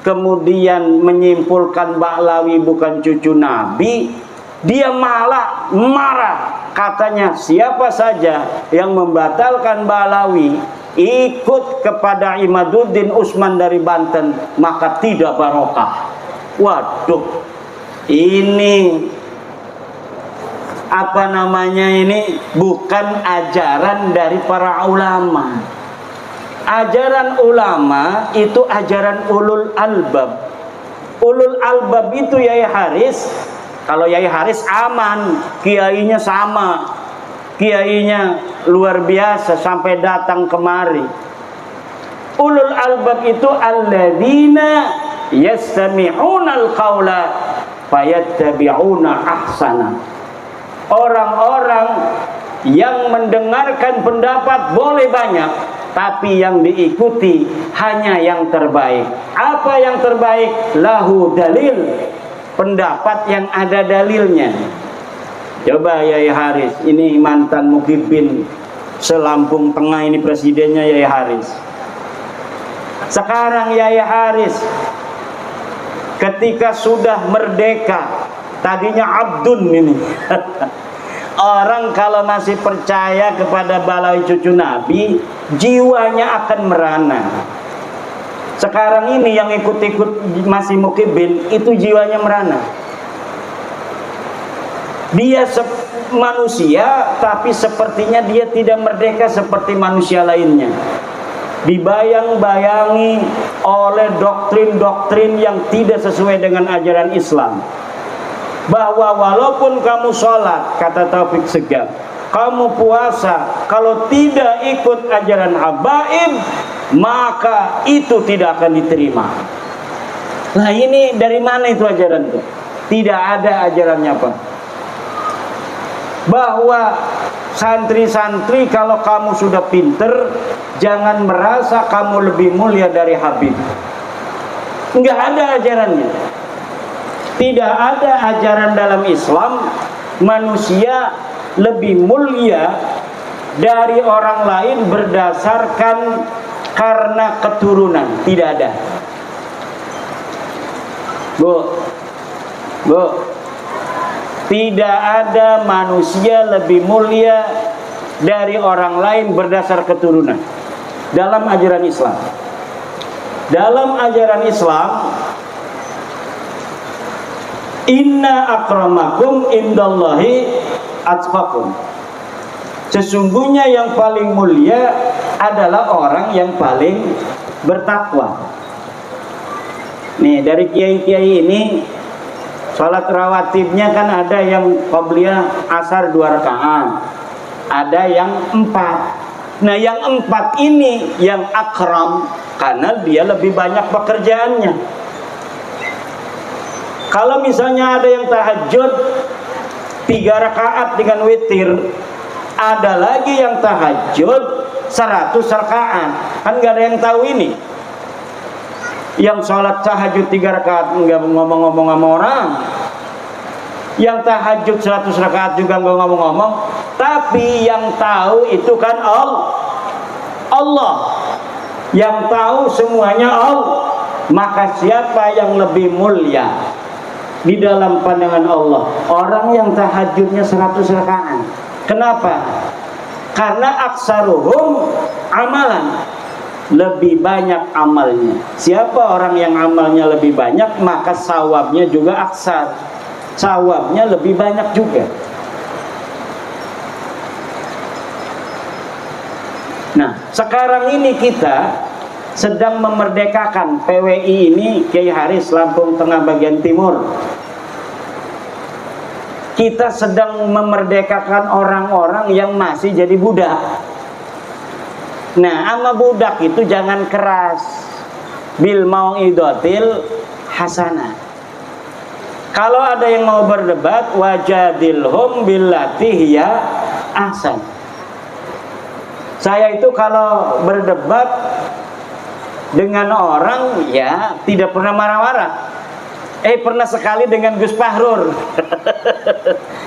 kemudian menyimpulkan Ba'lawi bukan cucu Nabi, dia malah marah. Katanya siapa saja yang membatalkan Ba'lawi ikut kepada Imaduddin Usman dari Banten maka tidak barokah. Waduh, ini apa namanya, ini bukan ajaran dari para ulama. Ajaran ulama itu ajaran ulul albab. Ulul albab itu Yai Haris. Kalau Yai Haris aman, kiainya sama, kiainya luar biasa sampai datang kemari. Ulul albab itu alladzina yastami'unal qawla fayattabi'una ahsana. Orang-orang yang mendengarkan pendapat boleh banyak, tapi yang diikuti hanya yang terbaik. Apa yang terbaik? Lahu dalil, pendapat yang ada dalilnya. Coba Yai Haris, ini mantan Mukhibin se-Lampung Tengah, ini presidennya Yai Haris. Sekarang Yai Haris ketika sudah merdeka, tadinya abdun ini. Orang kalau masih percaya kepada Ba'lawi cucu Nabi, jiwanya akan merana. Sekarang ini yang ikut-ikut masih Mukhibin, itu jiwanya merana. Dia manusia, tapi sepertinya dia tidak merdeka seperti manusia lainnya. Dibayang-bayangi oleh doktrin-doktrin yang tidak sesuai dengan ajaran Islam. Bahwa walaupun kamu sholat, kata Taufik Segaf, kamu puasa, kalau tidak ikut ajaran habaib, maka itu tidak akan diterima. Nah ini dari mana itu ajaran itu? Tidak ada ajarannya apa? Bahwa santri-santri kalau kamu sudah pinter, jangan merasa kamu lebih mulia dari Habib. Enggak ada ajarannya. Tidak ada ajaran dalam Islam manusia lebih mulia dari orang lain berdasarkan karena keturunan. Tidak ada. Bu, tidak ada manusia lebih mulia dari orang lain berdasar keturunan dalam ajaran Islam. Dalam ajaran Islam, inna akramakum indallahi atqakum. Sesungguhnya yang paling mulia adalah orang yang paling bertakwa. Nih dari kiai-kiai ini, salat rawatibnya kan ada yang qabliyah asar 2 rakaat, ada yang 4. Nah yang 4 ini yang akram karena dia lebih banyak pekerjaannya. Kalau misalnya ada yang tahajud 3 rakaat dengan witir, ada lagi yang tahajud 100 rakaat. Kan gak ada yang tahu ini. Yang sholat tahajud 3 rakaat nggak ngomong-ngomong sama orang, yang tahajud 100 rakaat juga nggak ngomong-ngomong, tapi yang tahu itu kan Allah. Yang tahu semuanya Allah. Maka siapa yang lebih mulia di dalam pandangan Allah? Orang yang tahajudnya 100 rakaat. Kenapa? Karena aksaruhum amalan, lebih banyak amalnya. Siapa orang yang amalnya lebih banyak, maka sawabnya juga aksar, sawabnya lebih banyak juga. Nah, sekarang ini kita sedang memerdekakan PWI ini, Kiai Haris, Lampung Tengah bagian timur. Kita sedang memerdekakan orang-orang yang masih jadi budak. Nah, sama budak itu jangan keras. Bil mau'idotil hasanah. Kalau ada yang mau berdebat, wajadilhum billati hiya ahsan. Saya itu kalau berdebat dengan orang, ya tidak pernah marah-marah. Pernah sekali dengan Gus Fahrur.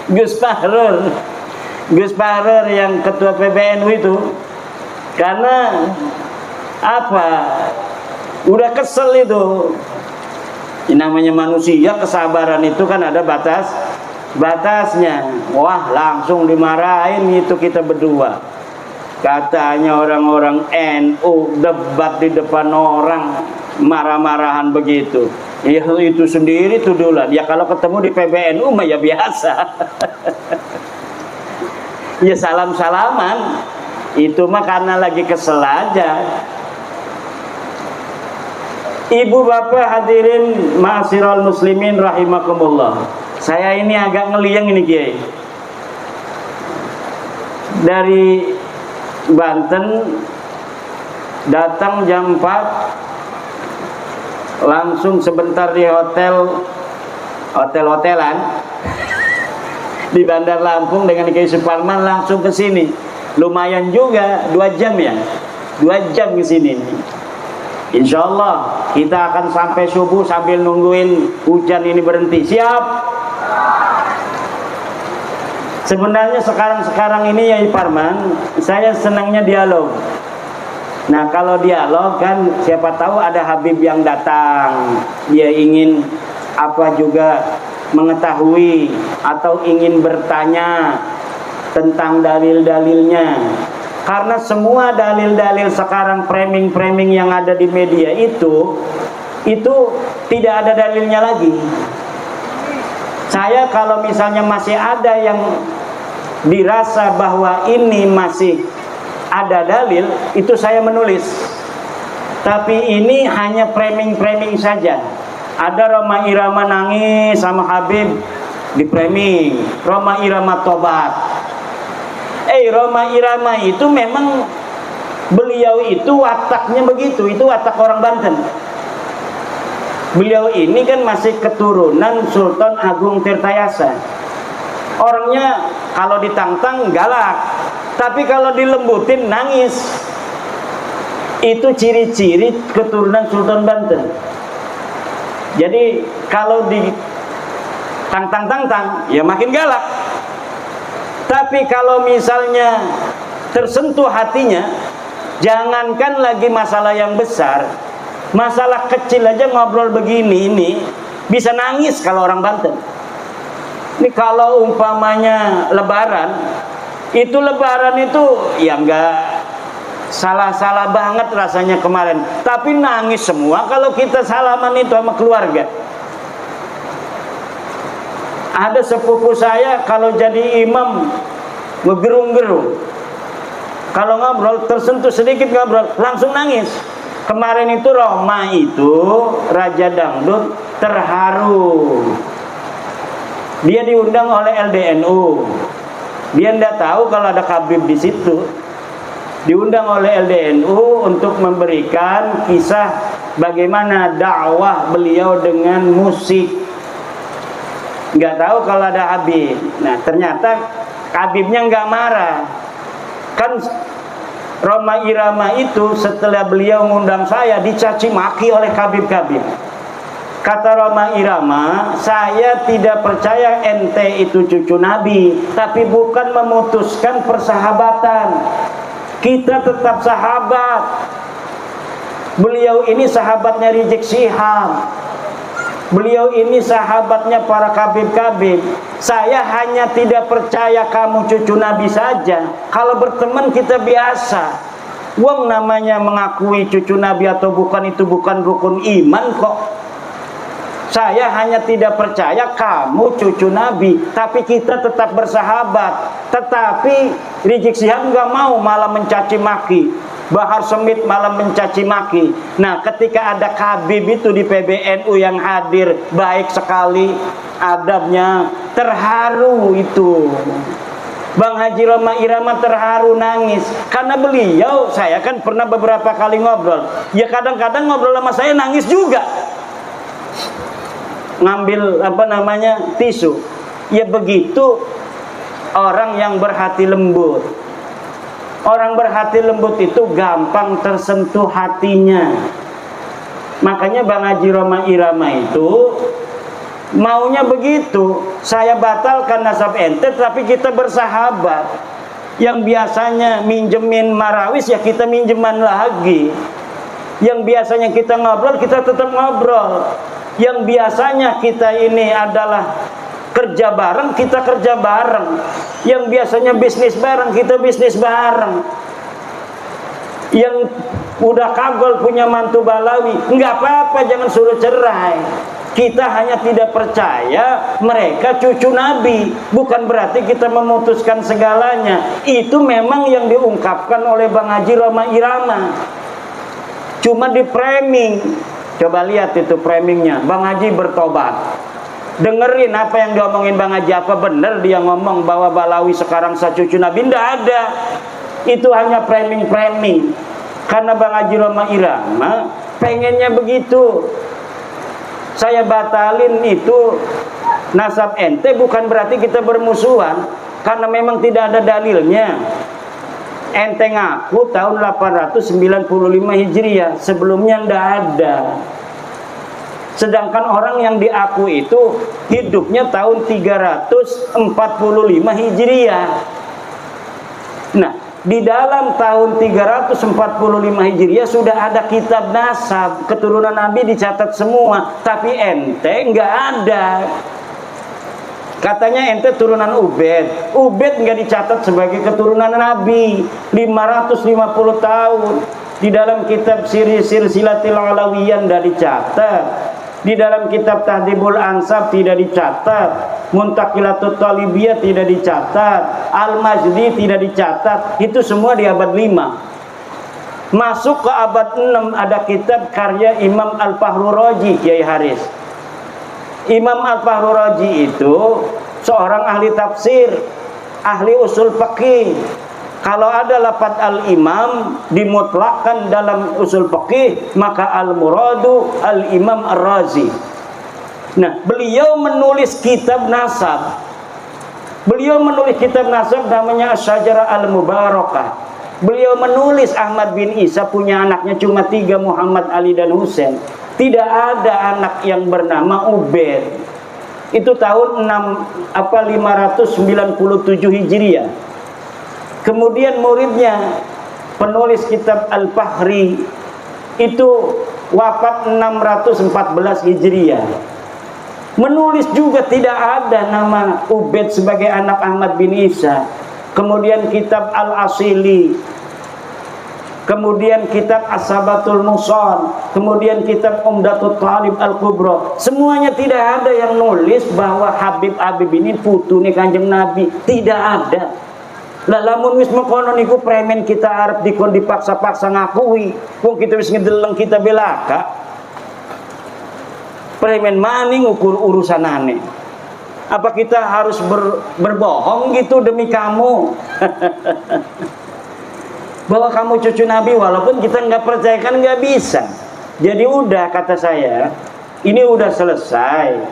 Gus Fahrur yang ketua PBNU itu. Karena apa? Udah kesel itu. Ini namanya manusia, kesabaran itu kan ada batasnya. Wah, langsung dimarahin itu kita berdua. Katanya orang-orang NU debat di depan orang, marah-marahan begitu. Ya itu sendiri tudulan. Ya kalau ketemu di PBNU mah ya biasa. Ya salam-salaman. Itu mah karena lagi kesel aja. Ibu bapak hadirin ma'asyiral muslimin rahimakumullah. Saya ini agak ngeliang ini Kiai. Dari Banten datang jam 4, langsung sebentar di hotelan di Bandar Lampung dengan Kiai Suparman, langsung ke sini. Lumayan juga 2 jam ya, 2 jam ke sini. Insya Allah kita akan sampai subuh sambil nungguin hujan ini berhenti. Siap? Sebenarnya sekarang ini ya Parman, saya senangnya dialog. Nah kalau dialog kan siapa tahu ada Habib yang datang, dia ingin apa juga mengetahui atau ingin bertanya tentang dalil-dalilnya. Karena semua dalil-dalil sekarang, framing-framing yang ada di media itu tidak ada dalilnya lagi. Saya kalau misalnya masih ada yang dirasa bahwa ini masih ada dalil, itu saya menulis. Tapi ini hanya framing-framing saja. Ada Roma Irama nangis sama Habib di framing, Roma Irama tobat. Roma Irama itu memang beliau itu wataknya begitu, itu watak orang Banten. Beliau ini kan masih keturunan Sultan Agung Tirtayasa. Orangnya kalau ditantang galak, tapi kalau dilembutin nangis. Itu ciri-ciri keturunan Sultan Banten. Jadi kalau ditantang-tantang ya makin galak. Tapi kalau misalnya tersentuh hatinya, jangankan lagi masalah yang besar, masalah kecil aja ngobrol begini ini bisa nangis kalau orang Banten. Ini kalau umpamanya lebaran itu ya enggak salah-salah banget rasanya kemarin, tapi nangis semua kalau kita salaman itu sama keluarga. Ada sepupu saya kalau jadi imam ngegerung-gerung, kalau ngobrol tersentuh sedikit ngobrol langsung nangis. Kemarin itu Roma itu Raja Dangdut terharu. Dia diundang oleh LDNU. Dia tidak tahu kalau ada Habib di situ. Diundang oleh LDNU untuk memberikan kisah bagaimana dakwah beliau dengan musik. Nggak tahu kalau ada Habib. Nah ternyata Habibnya nggak marah. Kan Roma Irama itu setelah beliau mengundang saya dicaci maki oleh Habib-Habib. Kata Roma Irama, saya tidak percaya ente itu cucu Nabi, tapi bukan memutuskan persahabatan. Kita tetap sahabat. Beliau ini sahabatnya Rizik Syihab. Beliau ini sahabatnya para kabib-kabib. Saya hanya tidak percaya kamu cucu Nabi saja. Kalau berteman kita biasa. Wong namanya mengakui cucu Nabi atau bukan itu bukan rukun iman kok. Saya hanya tidak percaya kamu cucu Nabi, tapi kita tetap bersahabat. Tetapi Rizik Syihab nggak mau, malah mencaci maki. Bahar Smith malah mencaci maki. Nah, ketika ada Habib itu di PBNU yang hadir, baik sekali adabnya, terharu itu. Bang Haji Roma Irama terharu nangis karena beliau, saya kan pernah beberapa kali ngobrol. Ya kadang-kadang ngobrol sama saya nangis juga. Ngambil tisu. Ya begitu orang yang berhati lembut. Orang berhati lembut itu gampang tersentuh hatinya. Makanya Bang Haji Roma Irama itu maunya begitu. Saya batalkan nasab ente, tapi kita bersahabat. Yang biasanya minjemin marawis, ya kita minjeman lagi. Yang biasanya kita ngobrol, kita tetap ngobrol. Yang biasanya kita ini adalah kerja bareng, kita kerja bareng. Yang biasanya bisnis bareng, kita bisnis bareng. Yang udah kagol punya mantu Balawi, nggak apa-apa, jangan suruh cerai. Kita hanya tidak percaya mereka cucu Nabi. Bukan berarti kita memutuskan segalanya. Itu memang yang diungkapkan oleh Bang Haji Roma Irama. Cuma di framing. Coba lihat itu framingnya. Bang Haji bertobat. Dengerin apa yang diomongin Bang Haji. Apa benar dia ngomong bahwa Balawi sekarang cucu Nabi? Tidak ada. Itu hanya framing-framing. Karena Bang Haji Roma Irama pengennya begitu. Saya batalin itu nasab ente bukan berarti kita bermusuhan, karena memang tidak ada dalilnya. Ente ngaku tahun 895 Hijriah, sebelumnya ndak ada. Sedangkan orang yang diaku itu hidupnya tahun 345 Hijriah. Nah, di dalam tahun 345 Hijriah sudah ada kitab nasab, keturunan Nabi dicatat semua, tapi ente nggak ada. Katanya ente turunan Ubed. Ubed nggak dicatat sebagai keturunan Nabi. 550 tahun. Di dalam kitab Silsilatul Alawiyah nggak dicatat. Di dalam kitab Tahdhibul Ansab tidak dicatat. Muntaqilatut Talibiyah tidak dicatat. Al-Majdi tidak dicatat. Itu semua di abad 5. Masuk ke abad 6 ada kitab karya Imam Al-Fahru Raji, Kiai Haris. Imam Al-Fahru Raji itu seorang ahli tafsir, ahli usul fikih. Kalau ada lafaz al-imam dimutlakkan dalam usul fikih, maka al-muradu al-imam ar-razi. Nah, beliau menulis kitab nasab. Beliau menulis kitab nasab namanya Asy-Syajarah Al-Mubarakah. Beliau menulis Ahmad bin Isa punya anaknya cuma 3, Muhammad, Ali, dan Husain. Tidak ada anak yang bernama Ubed. Itu tahun 597 Hijriah. Kemudian muridnya penulis kitab Al-Fahri itu wafat 614 Hijriah. Menulis juga tidak ada nama Ubed sebagai anak Ahmad bin Isa. Kemudian kitab Al-Asili, kemudian kitab As-Sabatul Muson, kemudian kitab Umdatul Talib Al-Kubra. Semuanya tidak ada yang nulis bahwa Habib ini putune Kanjeng Nabi. Tidak ada. Lah lamun wis mengkono niku premen kita arep dikon dipaksa-paksa ngakui. Wong kita wis ngedeleng kita belaka. Premen maning ukur urusanane. Apa kita harus berbohong gitu demi kamu? Bahwa kamu cucu Nabi, walaupun kita nggak percaya kan nggak bisa. Jadi udah, kata saya, ini udah selesai.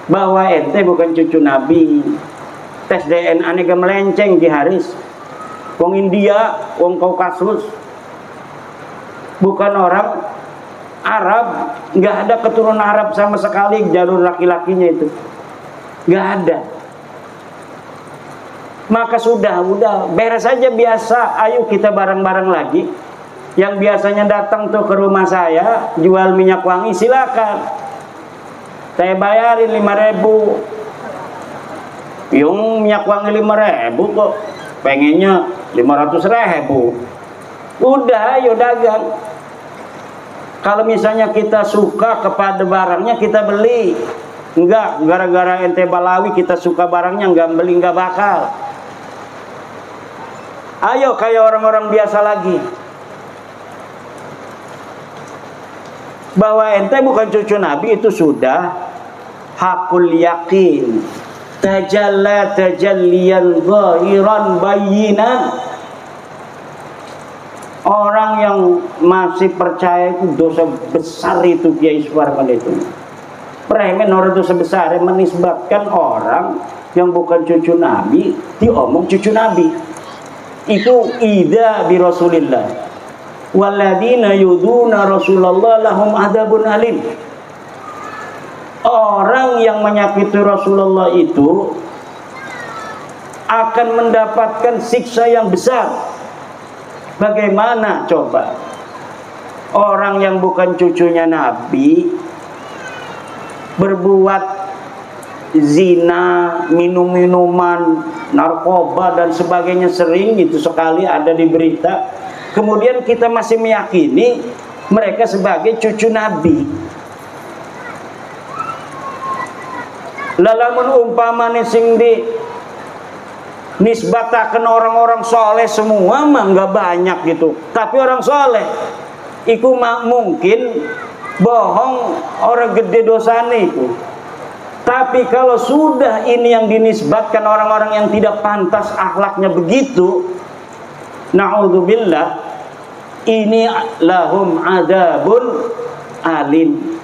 Bahwa ente bukan cucu Nabi. Tes DNA nya melenceng di Haris. Wong India, wong Kaukasus, bukan orang Arab, nggak ada keturunan Arab sama sekali jalur laki-lakinya itu. Nggak ada. Maka udah beres aja biasa. Ayo kita bareng-bareng lagi. Yang biasanya datang tuh ke rumah saya jual minyak wangi, silakan. Saya bayarin 5.000. Yung minyak wangi 5.000 kok. Pengennya 500.000. Udah, ayo dagang. Kalau misalnya kita suka kepada barangnya, kita beli. Enggak, gara-gara ente Balawi kita suka barangnya, enggak beli, enggak bakal. Ayo kayak orang-orang biasa lagi. Bahwa ente bukan cucu Nabi itu sudah hakul yakin. Tajalla tajalliyan zahiran bayyinan. Orang yang masih percaya itu dosa besar itu, Kiai Suparman itu. Premen orang dosa besar yang menisbatkan orang yang bukan cucu Nabi diomong cucu Nabi. Itu ida bi Rasulillah. Walladzina yuduna Rasulullah lahum adzabun alim. Orang yang menyakiti Rasulullah itu akan mendapatkan siksa yang besar. Bagaimana coba orang yang bukan cucunya Nabi berbuat zina, minum-minuman, narkoba dan sebagainya, sering itu sekali ada di berita. Kemudian kita masih meyakini mereka sebagai cucu Nabi. Lalamun umpamane sing di nisbatakan orang-orang soleh semua mah nggak banyak gitu, tapi orang soleh iku mungkin bohong orang gede dosane itu. Tapi kalau sudah ini yang dinisbatkan orang-orang yang tidak pantas akhlaknya begitu, na'udzubillah, ini lahum adzabun alim.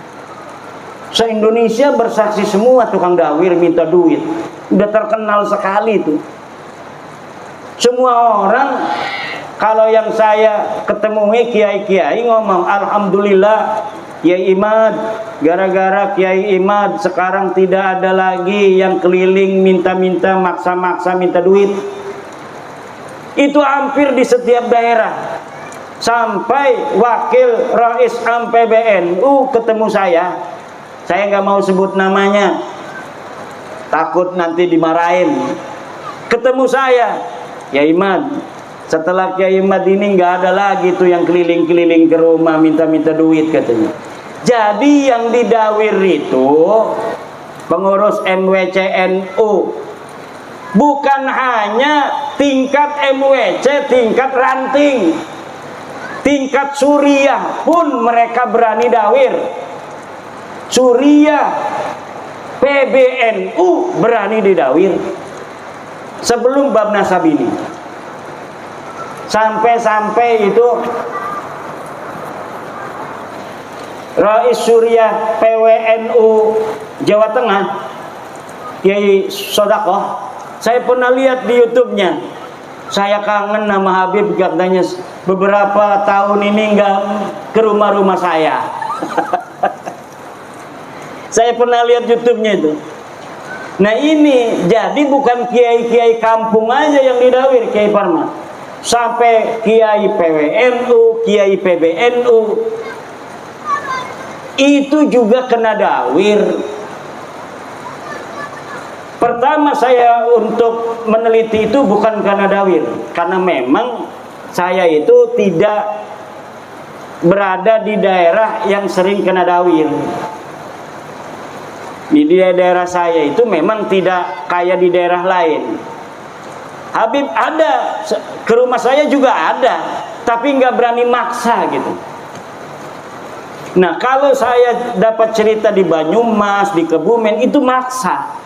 Se-Indonesia bersaksi semua tukang dawir minta duit, udah terkenal sekali itu. Semua orang, kalau yang saya ketemui kiai-kiai ngomong, alhamdulillah Kiai Imad, gara-gara Kiai Imad sekarang tidak ada lagi yang keliling minta-minta, maksa-maksa minta duit. Itu hampir di setiap daerah. Sampai wakil Rais Am PBNU ketemu saya nggak mau sebut namanya, takut nanti dimarahin. Ketemu saya, Kiai Imad, setelah Kiai Imad ini nggak ada lagi tuh yang keliling-keliling ke rumah minta-minta duit katanya. Jadi yang didawir itu pengurus MWCNU, bukan hanya tingkat MWC, tingkat ranting, tingkat Suriah pun mereka berani dawir. Suriah, PBNU berani didawir sebelum bab nasab ini. Sampai-sampai itu Rais Suriah PWNU Jawa Tengah, Kiai Sodakoh, saya pernah lihat di YouTube-nya. Saya kangen nama Habib, katanya beberapa tahun ini nggak ke rumah-rumah saya. Saya pernah lihat YouTube-nya itu. Nah ini jadi bukan kiai-kiai kampung aja yang didawir, Kiai Parman, sampai kiai PWNU, kiai PBNU itu juga kena dawir. Pertama saya untuk meneliti itu bukan karena dawir, karena memang saya itu tidak berada di daerah yang sering kena dawir. Di daerah saya itu memang tidak kayak di daerah lain. Habib ada, ke rumah saya juga ada, tapi nggak berani maksa gitu. Nah kalau saya dapat cerita di Banyumas, di Kebumen, itu maksa.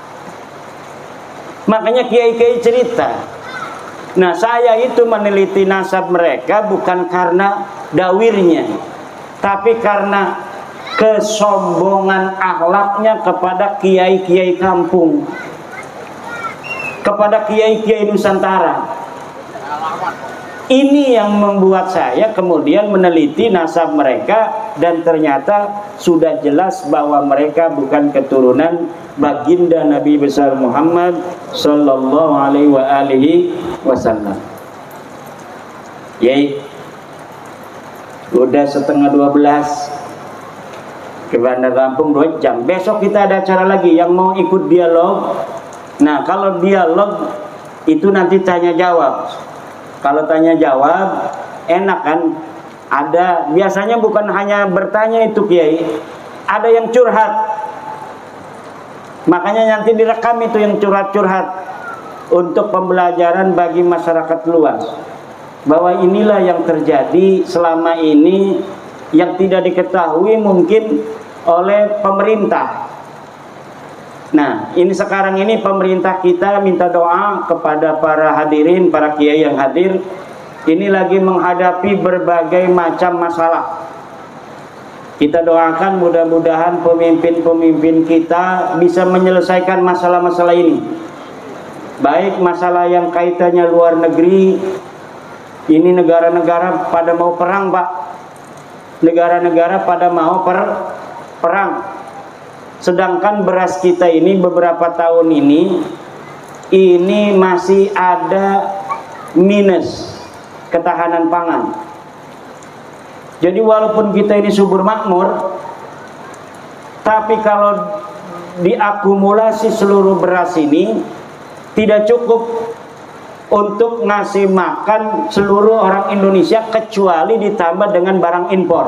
Makanya kiai-kiai cerita. Nah saya itu meneliti nasab mereka bukan karena dawirnya, tapi karena kesombongan akhlaknya kepada kiai-kiai kampung, kepada kiai-kiai Nusantara. Ini yang membuat saya kemudian meneliti nasab mereka, dan ternyata sudah jelas bahwa mereka bukan keturunan baginda Nabi besar Muhammad sallallahu alaihi wasallam. Yai, udah 11:30 ke Bandar Lampung 2 jam. Besok kita ada acara lagi yang mau ikut dialog. Nah kalau dialog itu nanti tanya jawab. Kalau tanya jawab enak kan, Ada, biasanya bukan hanya bertanya itu Kiai, ada yang curhat. Makanya nanti direkam itu yang curhat-curhat untuk pembelajaran bagi masyarakat luas, bahwa inilah yang terjadi selama ini yang tidak diketahui mungkin oleh pemerintah. Nah, ini sekarang ini pemerintah kita minta doa kepada para hadirin, para kiai yang hadir. Ini lagi menghadapi berbagai macam masalah. Kita doakan mudah-mudahan pemimpin-pemimpin kita bisa menyelesaikan masalah-masalah ini. Baik masalah yang kaitannya luar negeri. Ini negara-negara pada mau perang, Pak. Negara-negara pada mau perang. Sedangkan beras kita ini beberapa tahun ini masih ada minus ketahanan pangan. Jadi walaupun kita ini subur makmur, tapi kalau diakumulasi seluruh beras ini tidak cukup untuk ngasih makan seluruh orang Indonesia, kecuali ditambah dengan barang impor.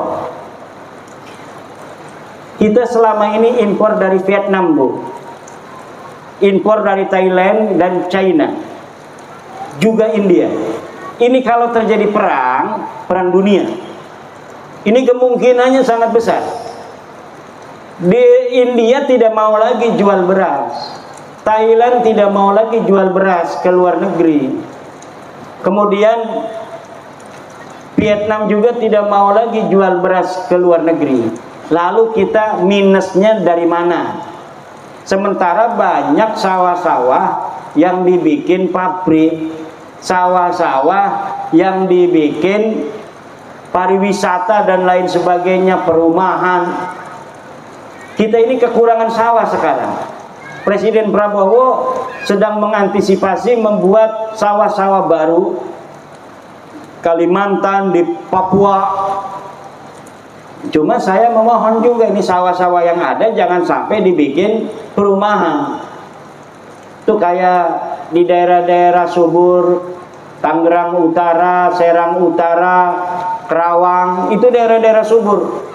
Kita selama ini impor dari Vietnam, Bu. Impor dari Thailand dan China. Juga India. Ini kalau terjadi perang dunia, ini kemungkinannya sangat besar. Di India tidak mau lagi jual beras, Thailand tidak mau lagi jual beras ke luar negeri, kemudian Vietnam juga tidak mau lagi jual beras ke luar negeri. Lalu kita minusnya dari mana? Sementara banyak sawah-sawah yang dibikin pabrik, sawah-sawah yang dibikin pariwisata dan lain sebagainya, perumahan. Kita ini kekurangan sawah sekarang. Presiden Prabowo sedang mengantisipasi membuat sawah-sawah baru, Kalimantan, di Papua. Cuma saya memohon juga, ini sawah-sawah yang ada jangan sampai dibikin perumahan. Itu kayak di daerah-daerah subur, Tangerang Utara, Serang Utara, Kerawang, itu daerah-daerah subur.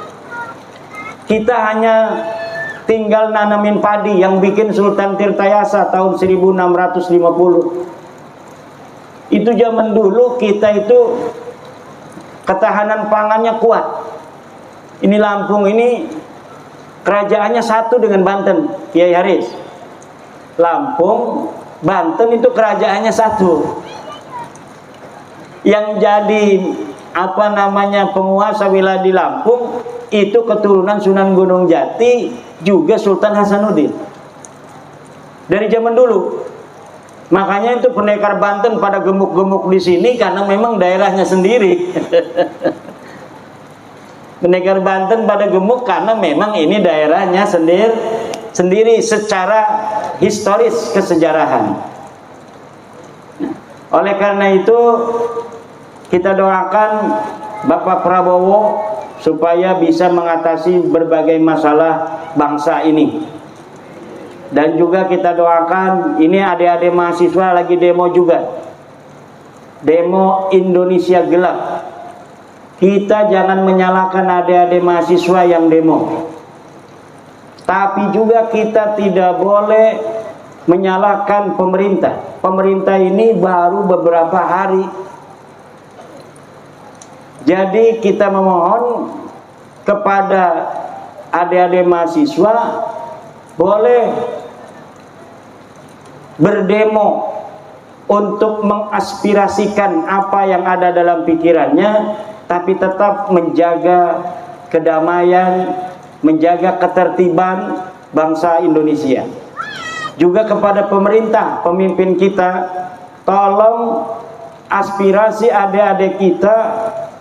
Kita hanya tinggal nanamin padi yang bikin Sultan Tirtayasa tahun 1650. Itu zaman dulu kita itu ketahanan pangannya kuat. Ini Lampung ini kerajaannya satu dengan Banten, Kiai Haris. Lampung, Banten itu kerajaannya satu. Yang jadi penguasa wilayah di Lampung itu keturunan Sunan Gunung Jati juga Sultan Hasanuddin dari zaman dulu. Makanya itu pendekar Banten pada gemuk-gemuk di sini karena memang daerahnya sendiri. Pendekar Banten pada gemuk karena memang ini daerahnya sendiri secara historis kesejarahan. Nah, oleh karena itu kita doakan Bapak Prabowo supaya bisa mengatasi berbagai masalah bangsa ini. Dan juga kita doakan, ini adik-adik mahasiswa lagi demo juga. Demo Indonesia Gelap. Kita jangan menyalahkan adik-adik mahasiswa yang demo. Tapi juga kita tidak boleh menyalahkan pemerintah. Pemerintah ini baru beberapa hari. Jadi kita memohon kepada adik-adik mahasiswa boleh berdemo untuk mengaspirasikan apa yang ada dalam pikirannya, tapi tetap menjaga kedamaian, menjaga ketertiban bangsa Indonesia. Juga kepada pemerintah, pemimpin kita, tolong aspirasi adik-adik kita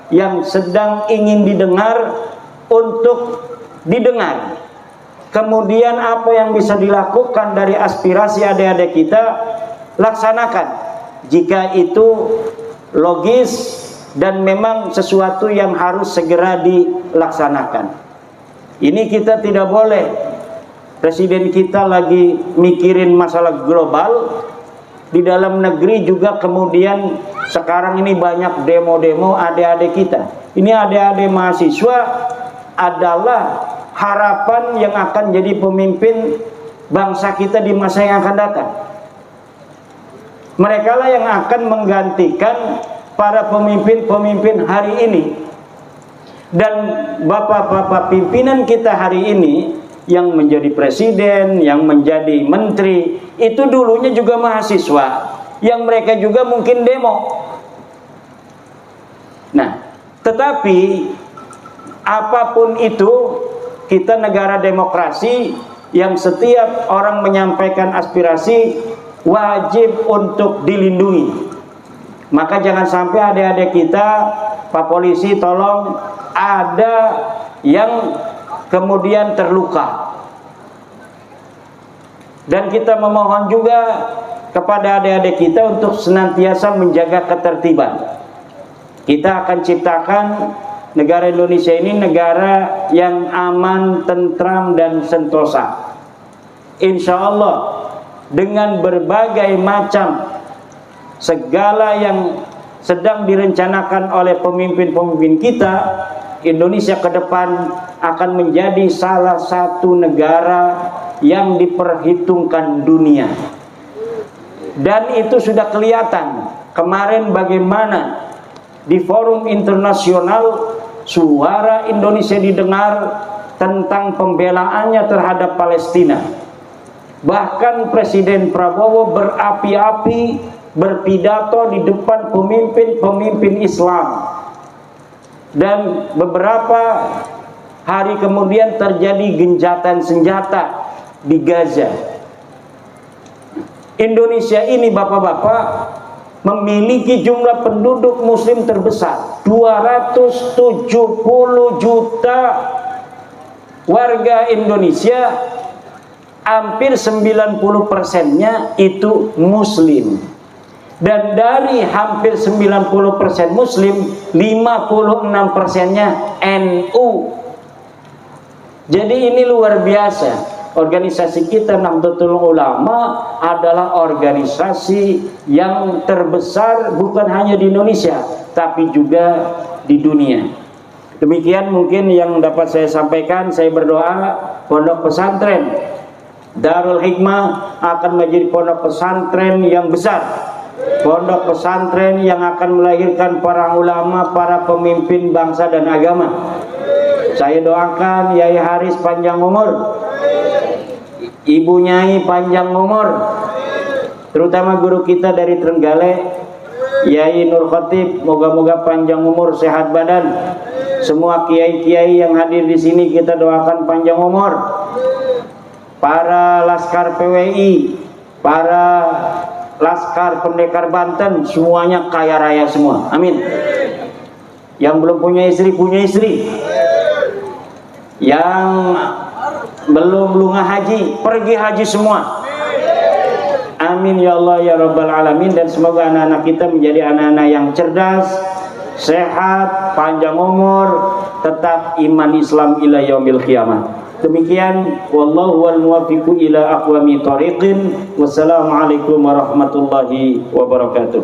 yang sedang ingin didengar untuk didengar. Kemudian apa yang bisa dilakukan dari aspirasi adik-adik kita, laksanakan jika itu logis dan memang sesuatu yang harus segera dilaksanakan. Ini kita tidak boleh, presiden kita lagi mikirin masalah global, di dalam negeri juga kemudian sekarang ini banyak demo-demo adik-adik kita Ini adik-adik mahasiswa adalah harapan yang akan jadi pemimpin bangsa kita di masa yang akan datang. Mereka lah yang akan menggantikan para pemimpin-pemimpin hari ini. Dan bapak-bapak pimpinan kita hari ini yang menjadi presiden, yang menjadi menteri, itu dulunya juga mahasiswa, yang mereka juga mungkin demo. Nah, tetapi apapun itu, kita negara demokrasi yang setiap orang menyampaikan aspirasi wajib untuk dilindungi. Maka jangan sampai adik-adik kita, Pak Polisi tolong, ada yang kemudian terluka. Dan kita memohon juga kepada adik-adik kita untuk senantiasa menjaga ketertiban. Kita akan ciptakan negara Indonesia ini negara yang aman, tentram, dan sentosa. Insya Allah dengan berbagai macam segala yang sedang direncanakan oleh pemimpin-pemimpin kita, Indonesia ke depan akan menjadi salah satu negara yang diperhitungkan dunia. Dan itu sudah kelihatan kemarin bagaimana di forum internasional suara Indonesia didengar tentang pembelaannya terhadap Palestina. Bahkan Presiden Prabowo berapi-api berpidato di depan pemimpin-pemimpin Islam. Dan beberapa hari kemudian terjadi gencatan senjata di Gaza. Indonesia ini bapak-bapak memiliki jumlah penduduk muslim terbesar, 270 juta warga Indonesia, hampir 90%-nya itu muslim. Dan dari hampir 90% muslim, 56%-nya NU. Jadi ini luar biasa. Organisasi kita Nahdlatul Ulama adalah organisasi yang terbesar bukan hanya di Indonesia, tapi juga di dunia. Demikian mungkin yang dapat saya sampaikan. Saya berdoa pondok pesantren Darul Hikmah akan menjadi pondok pesantren yang besar, pondok pesantren yang akan melahirkan para ulama, para pemimpin bangsa dan agama. Saya doakan Yai Haris panjang umur, Ibu Nyai panjang umur, terutama guru kita dari Trenggalek, Yai Nur Khatib, moga-moga panjang umur, sehat badan. Semua kiai-kiai yang hadir di sini kita doakan panjang umur. Para Laskar PWI, para Laskar Pendekar Banten, semuanya kaya raya semua. Amin. Yang belum punya istri, punya istri. Yang belum lunga haji, pergi haji semua. Amin ya Allah ya Rabbal Alamin. Dan semoga anak-anak kita menjadi anak-anak yang cerdas, sehat, panjang umur, tetap iman Islam ila yaumil qiyamah. Demikian, wallahu wal muwaffiqu ila aqwami thariqin. Wassalamualaikum warahmatullahi wabarakatuh.